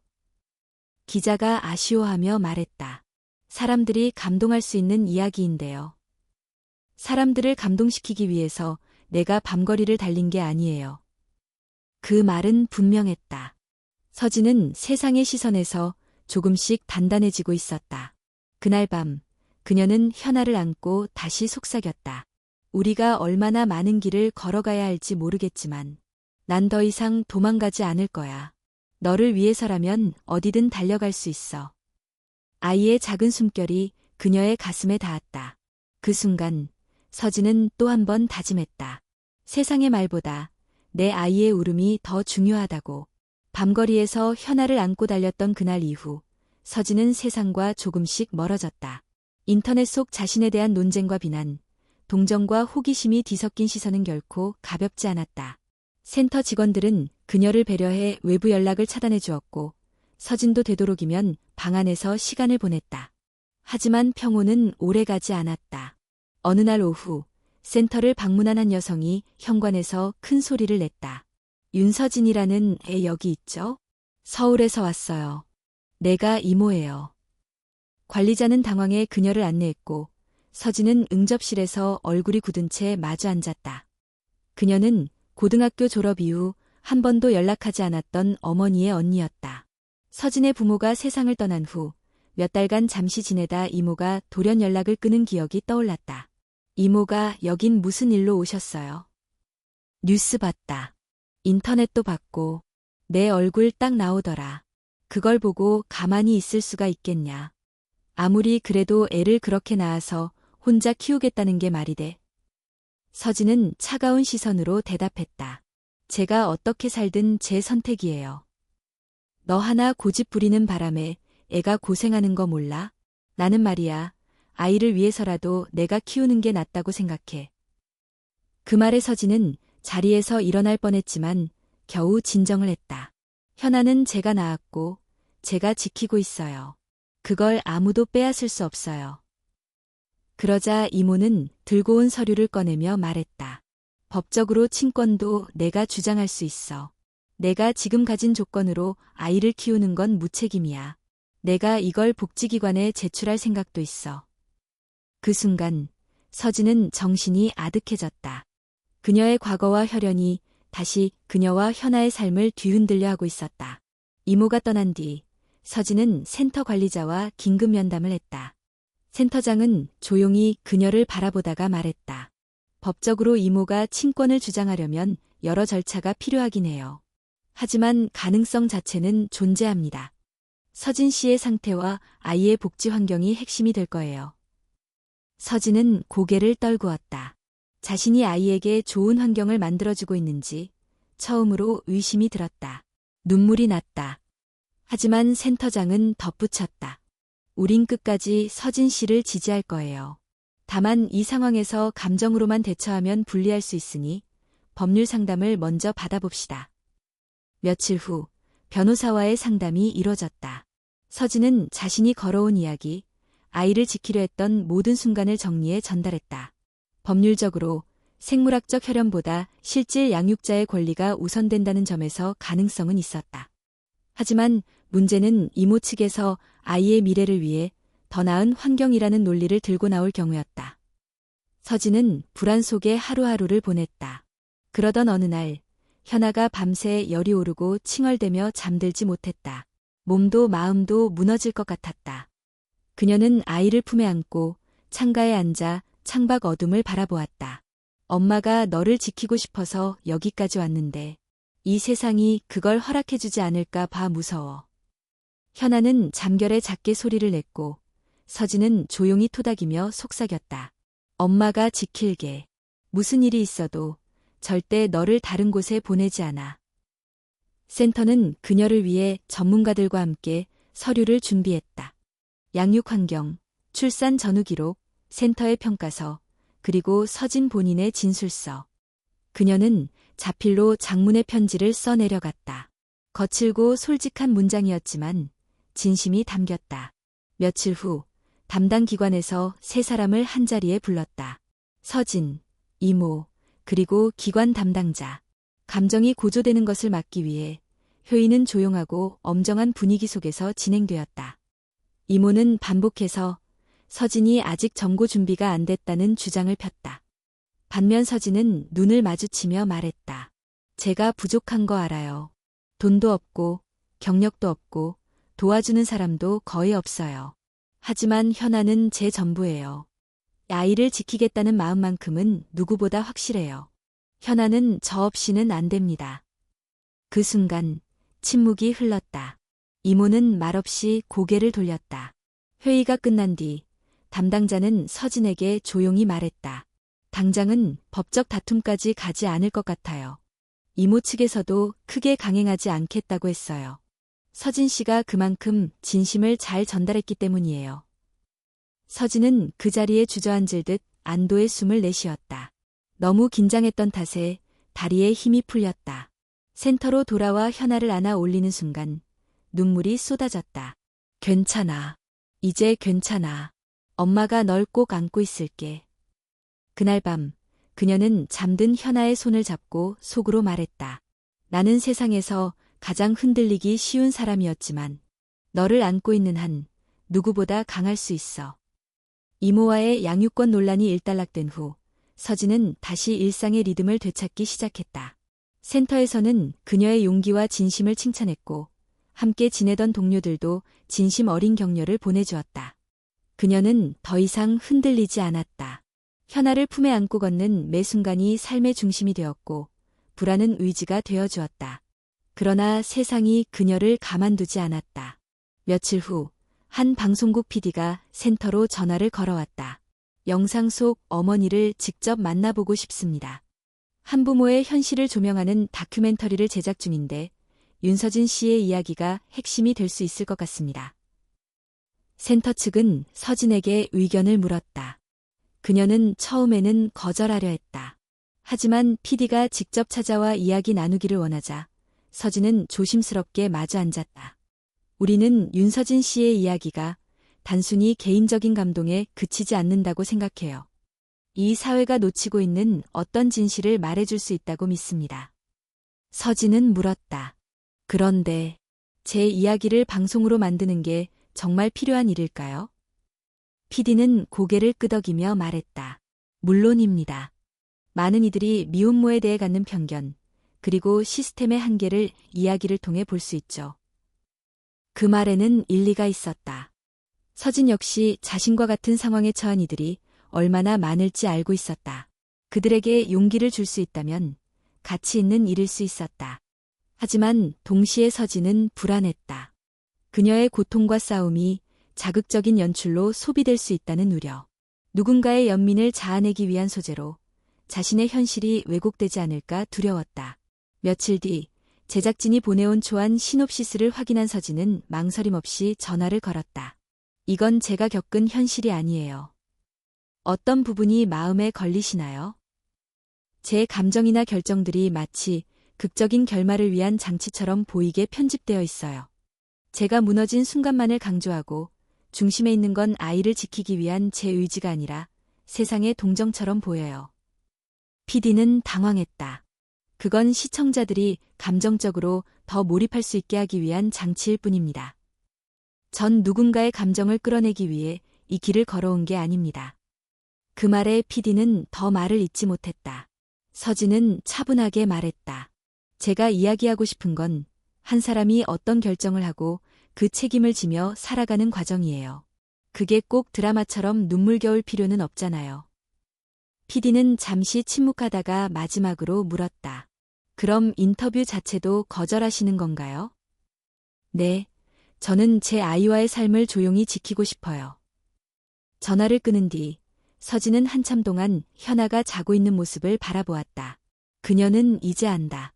기자가 아쉬워하며 말했다. 사람들이 감동할 수 있는 이야기인데요. 사람들을 감동시키기 위해서 내가 밤거리를 달린 게 아니에요. 그 말은 분명했다. 서진은 세상의 시선에서 조금씩 단단해지고 있었다. 그날 밤 그녀는 현아를 안고 다시 속삭였다. 우리가 얼마나 많은 길을 걸어가야 할지 모르겠지만 난 더 이상 도망가지 않을 거야. 너를 위해서라면 어디든 달려갈 수 있어. 아이의 작은 숨결이 그녀의 가슴에 닿았다. 그 순간 서진은 또 한 번 다짐했다. 세상의 말보다 내 아이의 울음이 더 중요하다고. 밤거리에서 현아를 안고 달렸던 그날 이후 서진은 세상과 조금씩 멀어졌다. 인터넷 속 자신에 대한 논쟁과 비난, 동정과 호기심이 뒤섞인 시선은 결코 가볍지 않았다. 센터 직원들은 그녀를 배려해 외부 연락을 차단해 주었고 서진도 되도록이면 방 안에서 시간을 보냈다. 하지만 평온은 오래가지 않았다. 어느 날 오후 센터를 방문한 한 여성이 현관에서 큰 소리를 냈다. 윤서진이라는 애 여기 있죠? 서울에서 왔어요. 내가 이모예요. 관리자는 당황해 그녀를 안내했고 서진은 응접실에서 얼굴이 굳은 채 마주 앉았다. 그녀는 고등학교 졸업 이후 한 번도 연락하지 않았던 어머니의 언니였다. 서진의 부모가 세상을 떠난 후 몇 달간 잠시 지내다 이모가 돌연 연락을 끊은 기억이 떠올랐다. 이모가 여긴 무슨 일로 오셨어요? 뉴스 봤다. 인터넷도 봤고 내 얼굴 딱 나오더라. 그걸 보고 가만히 있을 수가 있겠냐. 아무리 그래도 애를 그렇게 낳아서 혼자 키우겠다는 게 말이 돼. 서진은 차가운 시선으로 대답했다. 제가 어떻게 살든 제 선택이에요. 너 하나 고집 부리는 바람에 애가 고생하는 거 몰라? 나는 말이야. 아이를 위해서라도 내가 키우는 게 낫다고 생각해. 그 말에 서진은 자리에서 일어날 뻔했지만 겨우 진정을 했다. 현아는 제가 낳았고 제가 지키고 있어요. 그걸 아무도 빼앗을 수 없어요. 그러자 이모는 들고 온 서류를 꺼내며 말했다. 법적으로 친권도 내가 주장할 수 있어. 내가 지금 가진 조건으로 아이를 키우는 건 무책임이야. 내가 이걸 복지기관에 제출할 생각도 있어. 그 순간 서진은 정신이 아득해졌다. 그녀의 과거와 혈연이 다시 그녀와 현아의 삶을 뒤흔들려 하고 있었다. 이모가 떠난 뒤 서진은 센터 관리자와 긴급 면담을 했다. 센터장은 조용히 그녀를 바라보다가 말했다. 법적으로 이모가 친권을 주장하려면 여러 절차가 필요하긴 해요. 하지만 가능성 자체는 존재합니다. 서진 씨의 상태와 아이의 복지 환경이 핵심이 될 거예요. 서진은 고개를 떨구었다. 자신이 아이에게 좋은 환경을 만들어주고 있는지 처음으로 의심이 들었다. 눈물이 났다. 하지만 센터장은 덧붙였다. 우린 끝까지 서진 씨를 지지할 거예요. 다만 이 상황에서 감정으로만 대처하면 불리할 수 있으니 법률 상담을 먼저 받아봅시다. 며칠 후 변호사와의 상담이 이뤄졌다. 서진은 자신이 걸어온 이야기, 아이를 지키려 했던 모든 순간을 정리해 전달했다. 법률적으로 생물학적 혈연보다 실질 양육자의 권리가 우선된다는 점에서 가능성은 있었다. 하지만 문제는 이모 측에서 아이의 미래를 위해 더 나은 환경이라는 논리를 들고 나올 경우였다. 서진은 불안 속에 하루하루를 보냈다. 그러던 어느 날 현아가 밤새 열이 오르고 칭얼대며 잠들지 못했다. 몸도 마음도 무너질 것 같았다. 그녀는 아이를 품에 안고 창가에 앉아 창밖 어둠을 바라보았다. 엄마가 너를 지키고 싶어서 여기까지 왔는데 이 세상이 그걸 허락해주지 않을까 봐 무서워. 현아는 잠결에 작게 소리를 냈고 서진은 조용히 토닥이며 속삭였다. 엄마가 지킬게. 무슨 일이 있어도 절대 너를 다른 곳에 보내지 않아. 센터는 그녀를 위해 전문가들과 함께 서류를 준비했다. 양육 환경, 출산 전후 기록, 센터의 평가서, 그리고 서진 본인의 진술서. 그녀는 자필로 장문의 편지를 써내려갔다. 거칠고 솔직한 문장이었지만 진심이 담겼다. 며칠 후 담당 기관에서 세 사람을 한자리에 불렀다. 서진, 이모, 그리고 기관 담당자. 감정이 고조되는 것을 막기 위해 회의는 조용하고 엄정한 분위기 속에서 진행되었다. 이모는 반복해서 서진이 아직 점고 준비가 안 됐다는 주장을 폈다. 반면 서진은 눈을 마주치며 말했다. 제가 부족한 거 알아요. 돈도 없고 경력도 없고 도와주는 사람도 거의 없어요. 하지만 현아는 제 전부예요. 아이를 지키겠다는 마음만큼은 누구보다 확실해요. 현아는 저 없이는 안 됩니다. 그 순간 침묵이 흘렀다. 이모는 말없이 고개를 돌렸다. 회의가 끝난 뒤 담당자는 서진에게 조용히 말했다. 당장은 법적 다툼까지 가지 않을 것 같아요. 이모 측에서도 크게 강행하지 않겠다고 했어요. 서진 씨가 그만큼 진심을 잘 전달했기 때문이에요. 서진은 그 자리에 주저앉을 듯 안도의 숨을 내쉬었다. 너무 긴장했던 탓에 다리에 힘이 풀렸다. 센터로 돌아와 현아를 안아 올리는 순간 눈물이 쏟아졌다. 괜찮아. 이제 괜찮아. 엄마가 널 꼭 안고 있을게. 그날 밤 그녀는 잠든 현아의 손을 잡고 속으로 말했다. 나는 세상에서 가장 흔들리기 쉬운 사람이었지만 너를 안고 있는 한 누구보다 강할 수 있어. 이모와의 양육권 논란이 일단락된 후 서진은 다시 일상의 리듬을 되찾기 시작했다. 센터에서는 그녀의 용기와 진심을 칭찬했고 함께 지내던 동료들도 진심 어린 격려를 보내주었다. 그녀는 더 이상 흔들리지 않았다. 현아를 품에 안고 걷는 매 순간이 삶의 중심이 되었고 불안은 의지가 되어주었다. 그러나 세상이 그녀를 가만두지 않았다. 며칠 후 한 방송국 PD가 센터로 전화를 걸어왔다. 영상 속 어머니를 직접 만나보고 싶습니다. 한부모의 현실을 조명하는 다큐멘터리를 제작 중인데 윤서진 씨의 이야기가 핵심이 될 수 있을 것 같습니다. 센터 측은 서진에게 의견을 물었다. 그녀는 처음에는 거절하려 했다. 하지만 PD가 직접 찾아와 이야기 나누기를 원하자 서진은 조심스럽게 마주 앉았다. 우리는 윤서진 씨의 이야기가 단순히 개인적인 감동에 그치지 않는다고 생각해요. 이 사회가 놓치고 있는 어떤 진실을 말해줄 수 있다고 믿습니다. 서진은 물었다. 그런데 제 이야기를 방송으로 만드는 게 정말 필요한 일일까요? PD는 고개를 끄덕이며 말했다. 물론입니다. 많은 이들이 미혼모에 대해 갖는 편견, 그리고 시스템의 한계를 이야기를 통해 볼 수 있죠. 그 말에는 일리가 있었다. 서진 역시 자신과 같은 상황에 처한 이들이 얼마나 많을지 알고 있었다. 그들에게 용기를 줄 수 있다면 가치 있는 일일 수 있었다. 하지만 동시에 서진은 불안했다. 그녀의 고통과 싸움이 자극적인 연출로 소비될 수 있다는 우려. 누군가의 연민을 자아내기 위한 소재로 자신의 현실이 왜곡되지 않을까 두려웠다. 며칠 뒤 제작진이 보내온 초안 시놉시스를 확인한 서진은 망설임 없이 전화를 걸었다. 이건 제가 겪은 현실이 아니에요. 어떤 부분이 마음에 걸리시나요? 제 감정이나 결정들이 마치 극적인 결말을 위한 장치처럼 보이게 편집되어 있어요. 제가 무너진 순간만을 강조하고 중심에 있는 건 아이를 지키기 위한 제 의지가 아니라 세상의 동정처럼 보여요. PD는 당황했다. 그건 시청자들이 감정적으로 더 몰입할 수 있게 하기 위한 장치일 뿐입니다. 전 누군가의 감정을 끌어내기 위해 이 길을 걸어온 게 아닙니다. 그 말에 PD는 더 말을 잇지 못했다. 서진은 차분하게 말했다. 제가 이야기하고 싶은 건 한 사람이 어떤 결정을 하고 그 책임을 지며 살아가는 과정이에요. 그게 꼭 드라마처럼 눈물겨울 필요는 없잖아요. PD는 잠시 침묵하다가 마지막으로 물었다. 그럼 인터뷰 자체도 거절하시는 건가요? 네, 저는 제 아이와의 삶을 조용히 지키고 싶어요. 전화를 끊은 뒤 서진은 한참 동안 현아가 자고 있는 모습을 바라보았다. 그녀는 이제 안다.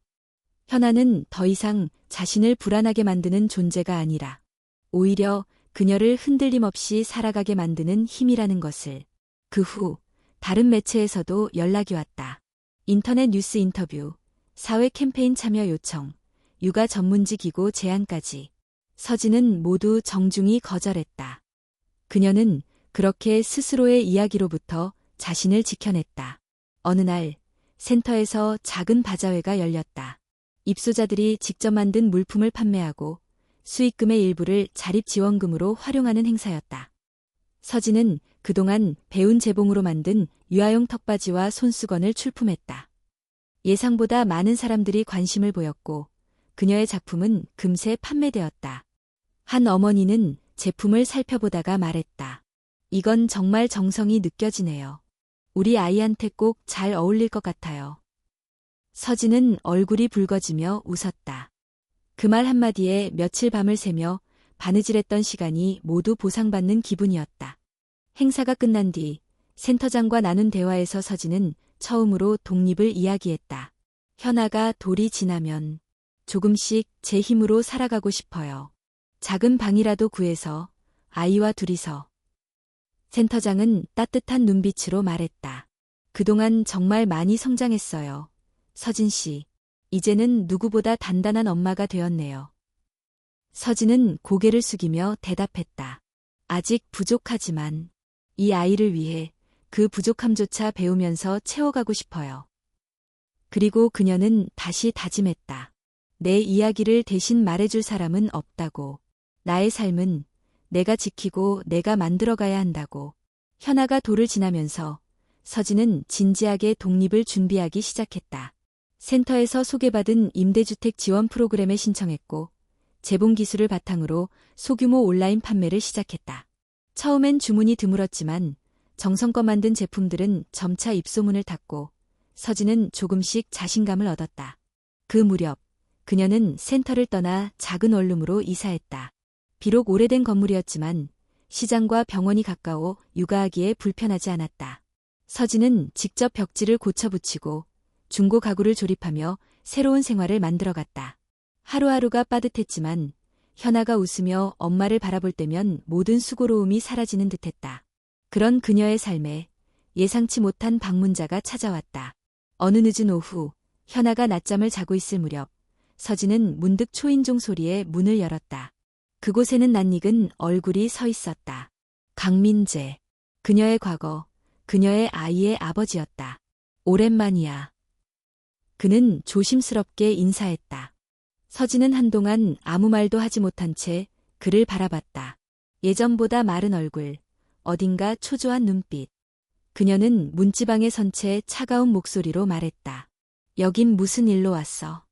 현아는 더 이상 자신을 불안하게 만드는 존재가 아니라 오히려 그녀를 흔들림 없이 살아가게 만드는 힘이라는 것을. 그 후 다른 매체에서도 연락이 왔다. 인터넷 뉴스 인터뷰, 사회 캠페인 참여 요청, 육아 전문지 기고 제안까지. 서진은 모두 정중히 거절했다. 그녀는 그렇게 스스로의 이야기로부터 자신을 지켜냈다. 어느 날 센터에서 작은 바자회가 열렸다. 입소자들이 직접 만든 물품을 판매하고 수익금의 일부를 자립지원금으로 활용하는 행사였다. 서진은 그동안 배운 재봉으로 만든 유아용 턱바지와 손수건을 출품했다. 예상보다 많은 사람들이 관심을 보였고 그녀의 작품은 금세 판매되었다. 한 어머니는 제품을 살펴보다가 말했다. 이건 정말 정성이 느껴지네요. 우리 아이한테 꼭 잘 어울릴 것 같아요. 서진은 얼굴이 붉어지며 웃었다. 그 말 한마디에 며칠 밤을 새며 바느질했던 시간이 모두 보상받는 기분이었다. 행사가 끝난 뒤 센터장과 나눈 대화에서 서진은 처음으로 독립을 이야기했다. 현아가 돌이 지나면 조금씩 제 힘으로 살아가고 싶어요. 작은 방이라도 구해서 아이와 둘이서. 센터장은 따뜻한 눈빛으로 말했다. 그동안 정말 많이 성장했어요. 서진 씨, 이제는 누구보다 단단한 엄마가 되었네요. 서진은 고개를 숙이며 대답했다. 아직 부족하지만 이 아이를 위해 그 부족함조차 배우면서 채워가고 싶어요. 그리고 그녀는 다시 다짐했다. 내 이야기를 대신 말해줄 사람은 없다고. 나의 삶은 내가 지키고 내가 만들어가야 한다고. 현아가 돌을 지나면서 서진은 진지하게 독립을 준비하기 시작했다. 센터에서 소개받은 임대주택 지원 프로그램에 신청했고 재봉 기술을 바탕으로 소규모 온라인 판매를 시작했다. 처음엔 주문이 드물었지만 정성껏 만든 제품들은 점차 입소문을 탔고 서진은 조금씩 자신감을 얻었다. 그 무렵 그녀는 센터를 떠나 작은 원룸으로 이사했다. 비록 오래된 건물이었지만 시장과 병원이 가까워 육아하기에 불편하지 않았다. 서진은 직접 벽지를 고쳐붙이고 중고 가구를 조립하며 새로운 생활을 만들어갔다. 하루하루가 빠듯했지만 현아가 웃으며 엄마를 바라볼 때면 모든 수고로움이 사라지는 듯했다. 그런 그녀의 삶에 예상치 못한 방문자가 찾아왔다. 어느 늦은 오후 현아가 낮잠을 자고 있을 무렵 서진은 문득 초인종 소리에 문을 열었다. 그곳에는 낯익은 얼굴이 서 있었다. 강민재. 그녀의 과거, 그녀의 아이의 아버지였다. 오랜만이야. 그는 조심스럽게 인사했다. 서진은 한동안 아무 말도 하지 못한 채 그를 바라봤다. 예전보다 마른 얼굴, 어딘가 초조한 눈빛. 그녀는 문지방에 선 채 차가운 목소리로 말했다. 여긴 무슨 일로 왔어?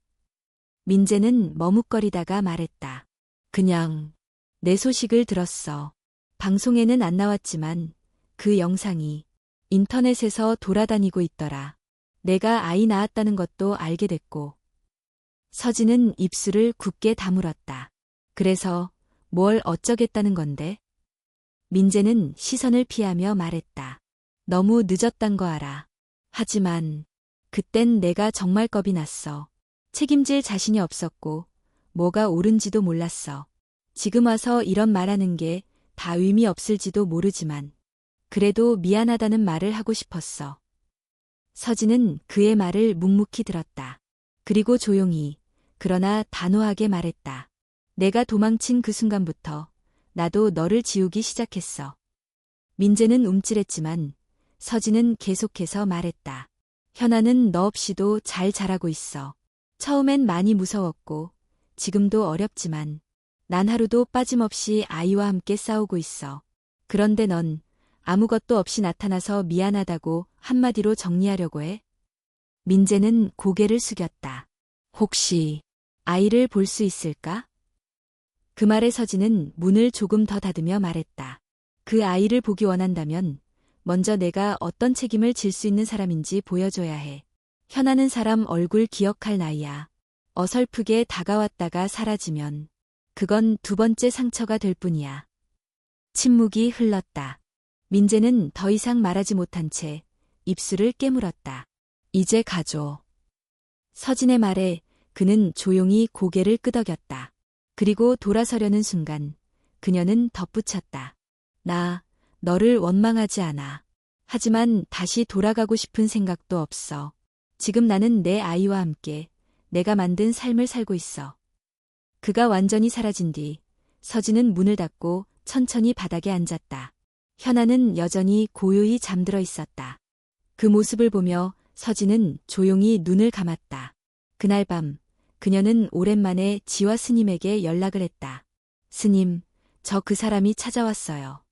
민재는 머뭇거리다가 말했다. 그냥 내 소식을 들었어. 방송에는 안 나왔지만 그 영상이 인터넷에서 돌아다니고 있더라. 내가 아이 낳았다는 것도 알게 됐고. 서진은 입술을 굳게 다물었다. 그래서 뭘 어쩌겠다는 건데? 민재는 시선을 피하며 말했다. 너무 늦었단 거 알아. 하지만 그땐 내가 정말 겁이 났어. 책임질 자신이 없었고 뭐가 옳은지도 몰랐어. 지금 와서 이런 말하는 게 다 의미 없을지도 모르지만 그래도 미안하다는 말을 하고 싶었어. 서진은 그의 말을 묵묵히 들었다. 그리고 조용히, 그러나 단호하게 말했다. 내가 도망친 그 순간부터 나도 너를 지우기 시작했어. 민재는 움찔했지만 서진은 계속해서 말했다. 현아는 너 없이도 잘 자라고 있어. 처음엔 많이 무서웠고 지금도 어렵지만 난 하루도 빠짐없이 아이와 함께 싸우고 있어. 그런데 넌 아무것도 없이 나타나서 미안하다고 한마디로 정리하려고 해? 민재는 고개를 숙였다. 혹시 아이를 볼 수 있을까? 그 말에 서진은 문을 조금 더 닫으며 말했다. 그 아이를 보기 원한다면 먼저 내가 어떤 책임을 질 수 있는 사람인지 보여줘야 해. 현아는 사람 얼굴 기억할 나이야. 어설프게 다가왔다가 사라지면 그건 두 번째 상처가 될 뿐이야. 침묵이 흘렀다. 민재는 더 이상 말하지 못한 채 입술을 깨물었다. 이제 가줘. 서진의 말에 그는 조용히 고개를 끄덕였다. 그리고 돌아서려는 순간 그녀는 덧붙였다. 나 너를 원망하지 않아. 하지만 다시 돌아가고 싶은 생각도 없어. 지금 나는 내 아이와 함께 내가 만든 삶을 살고 있어. 그가 완전히 사라진 뒤 서진은 문을 닫고 천천히 바닥에 앉았다. 현아는 여전히 고요히 잠들어 있었다. 그 모습을 보며 서진은 조용히 눈을 감았다. 그날 밤 그녀는 오랜만에 지화 스님에게 연락을 했다. 스님, 저 그 사람이 찾아왔어요.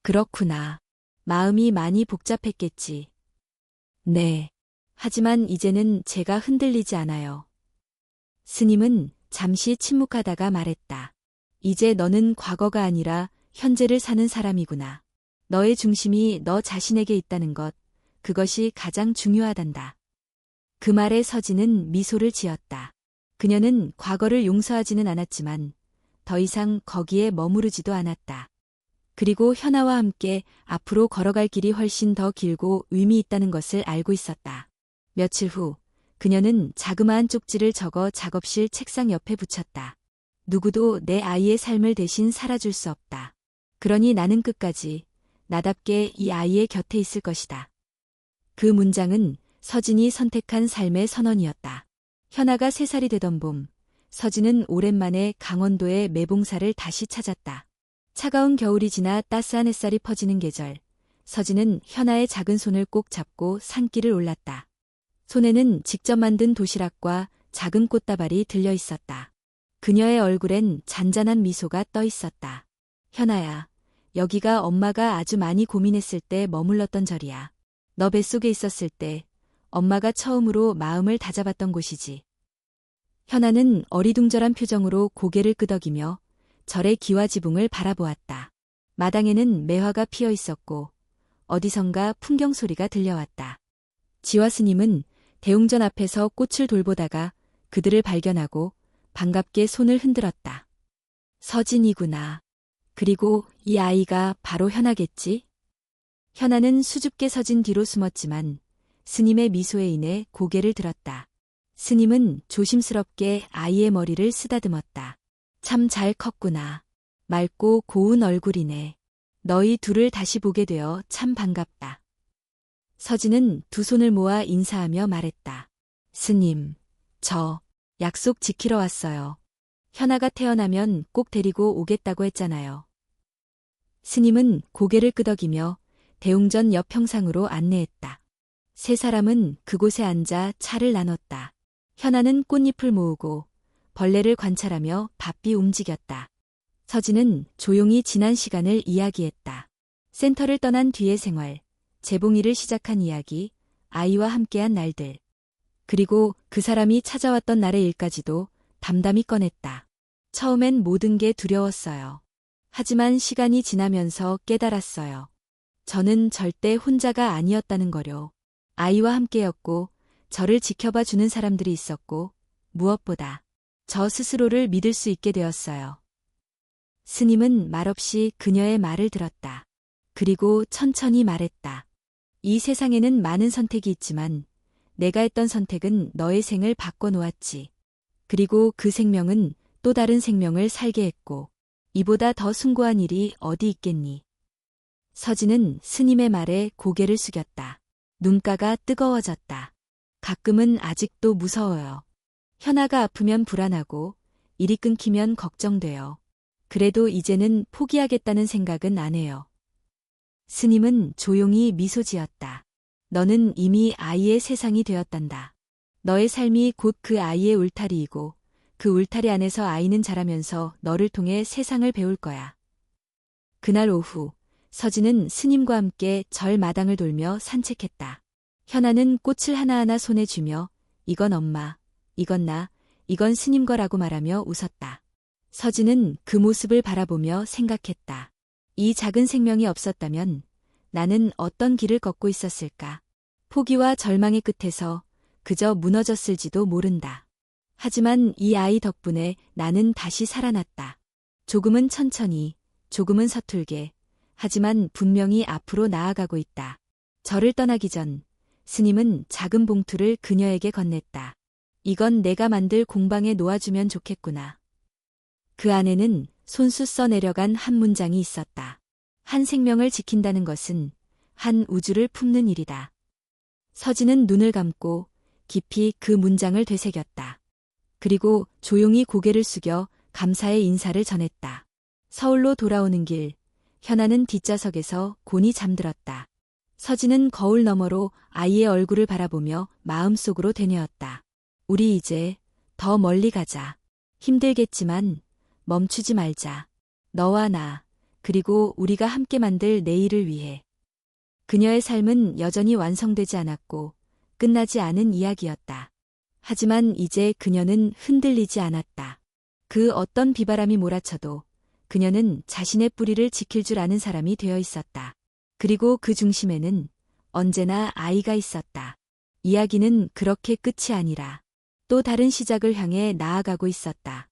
그렇구나. 마음이 많이 복잡했겠지. 네. 하지만 이제는 제가 흔들리지 않아요. 스님은 잠시 침묵하다가 말했다. 이제 너는 과거가 아니라 현재를 사는 사람이구나. 너의 중심이 너 자신에게 있다는 것, 그것이 가장 중요하단다. 그 말에 서진은 미소를 지었다. 그녀는 과거를 용서하지는 않았지만 더 이상 거기에 머무르지도 않았다. 그리고 현아와 함께 앞으로 걸어갈 길이 훨씬 더 길고 의미 있다는 것을 알고 있었다. 며칠 후 그녀는 자그마한 쪽지를 적어 작업실 책상 옆에 붙였다. 누구도 내 아이의 삶을 대신 살아줄 수 없다. 그러니 나는 끝까지 나답게 이 아이의 곁에 있을 것이다. 그 문장은 서진이 선택한 삶의 선언이었다. 현아가 3살이 되던 봄, 서진은 오랜만에 강원도의 매봉사를 다시 찾았다. 차가운 겨울이 지나 따스한 햇살이 퍼지는 계절, 서진은 현아의 작은 손을 꼭 잡고 산길을 올랐다. 손에는 직접 만든 도시락과 작은 꽃다발이 들려 있었다. 그녀의 얼굴엔 잔잔한 미소가 떠 있었다. 현아야, 여기가 엄마가 아주 많이 고민했을 때 머물렀던 절이야. 너 뱃속에 있었을 때 엄마가 처음으로 마음을 다잡았던 곳이지. 현아는 어리둥절한 표정으로 고개를 끄덕이며 절의 기와지붕을 바라보았다. 마당에는 매화가 피어 있었고 어디선가 풍경 소리가 들려왔다. 지화 스님은 대웅전 앞에서 꽃을 돌보다가 그들을 발견하고 반갑게 손을 흔들었다. 서진이구나. 그리고 이 아이가 바로 현아겠지? 현아는 수줍게 서진 뒤로 숨었지만 스님의 미소에 인해 고개를 들었다. 스님은 조심스럽게 아이의 머리를 쓰다듬었다. 참 잘 컸구나. 맑고 고운 얼굴이네. 너희 둘을 다시 보게 되어 참 반갑다. 서진은 두 손을 모아 인사하며 말했다. 스님, 저 약속 지키러 왔어요. 현아가 태어나면 꼭 데리고 오겠다고 했잖아요. 스님은 고개를 끄덕이며 대웅전 옆 평상으로 안내했다. 3사람은 그곳에 앉아 차를 나눴다. 현아는 꽃잎을 모으고 벌레를 관찰하며 바삐 움직였다. 서진은 조용히 지난 시간을 이야기했다. 센터를 떠난 뒤의 생활, 재봉이를 시작한 이야기, 아이와 함께한 날들. 그리고 그 사람이 찾아왔던 날의 일까지도 담담히 꺼냈다. 처음엔 모든 게 두려웠어요. 하지만 시간이 지나면서 깨달았어요. 저는 절대 혼자가 아니었다는 거요. 아이와 함께였고 저를 지켜봐 주는 사람들이 있었고 무엇보다 저 스스로를 믿을 수 있게 되었어요. 스님은 말없이 그녀의 말을 들었다. 그리고 천천히 말했다. 이 세상에는 많은 선택이 있지만 내가 했던 선택은 너의 생을 바꿔놓았지. 그리고 그 생명은 또 다른 생명을 살게 했고, 이보다 더 숭고한 일이 어디 있겠니? 서진은 스님의 말에 고개를 숙였다. 눈가가 뜨거워졌다. 가끔은 아직도 무서워요. 현아가 아프면 불안하고, 일이 끊기면 걱정돼요. 그래도 이제는 포기하겠다는 생각은 안 해요. 스님은 조용히 미소 지었다. 너는 이미 아이의 세상이 되었단다. 너의 삶이 곧 그 아이의 울타리이고 그 울타리 안에서 아이는 자라면서 너를 통해 세상을 배울 거야. 그날 오후 서진은 스님과 함께 절 마당을 돌며 산책했다. 현아는 꽃을 하나하나 손에 쥐며 이건 엄마, 이건 나, 이건 스님 거라고 말하며 웃었다. 서진은 그 모습을 바라보며 생각했다. 이 작은 생명이 없었다면 나는 어떤 길을 걷고 있었을까? 포기와 절망의 끝에서 그저 무너졌을지도 모른다. 하지만 이 아이 덕분에 나는 다시 살아났다. 조금은 천천히, 조금은 서툴게, 하지만 분명히 앞으로 나아가고 있다. 절을 떠나기 전 스님은 작은 봉투를 그녀에게 건넸다. 이건 내가 만들 공방에 놓아주면 좋겠구나. 그 안에는 손수 써내려간 한 문장이 있었다. 한 생명을 지킨다는 것은 한 우주를 품는 일이다. 서진은 눈을 감고 깊이 그 문장을 되새겼다. 그리고 조용히 고개를 숙여 감사의 인사를 전했다. 서울로 돌아오는 길, 현아는 뒷좌석에서 곤히 잠들었다. 서진은 거울 너머로 아이의 얼굴을 바라보며 마음속으로 되뇌었다. 우리 이제 더 멀리 가자. 힘들겠지만 멈추지 말자. 너와 나, 그리고 우리가 함께 만들 내일을 위해. 그녀의 삶은 여전히 완성되지 않았고 끝나지 않은 이야기였다. 하지만 이제 그녀는 흔들리지 않았다. 그 어떤 비바람이 몰아쳐도 그녀는 자신의 뿌리를 지킬 줄 아는 사람이 되어 있었다. 그리고 그 중심에는 언제나 아이가 있었다. 이야기는 그렇게 끝이 아니라 또 다른 시작을 향해 나아가고 있었다.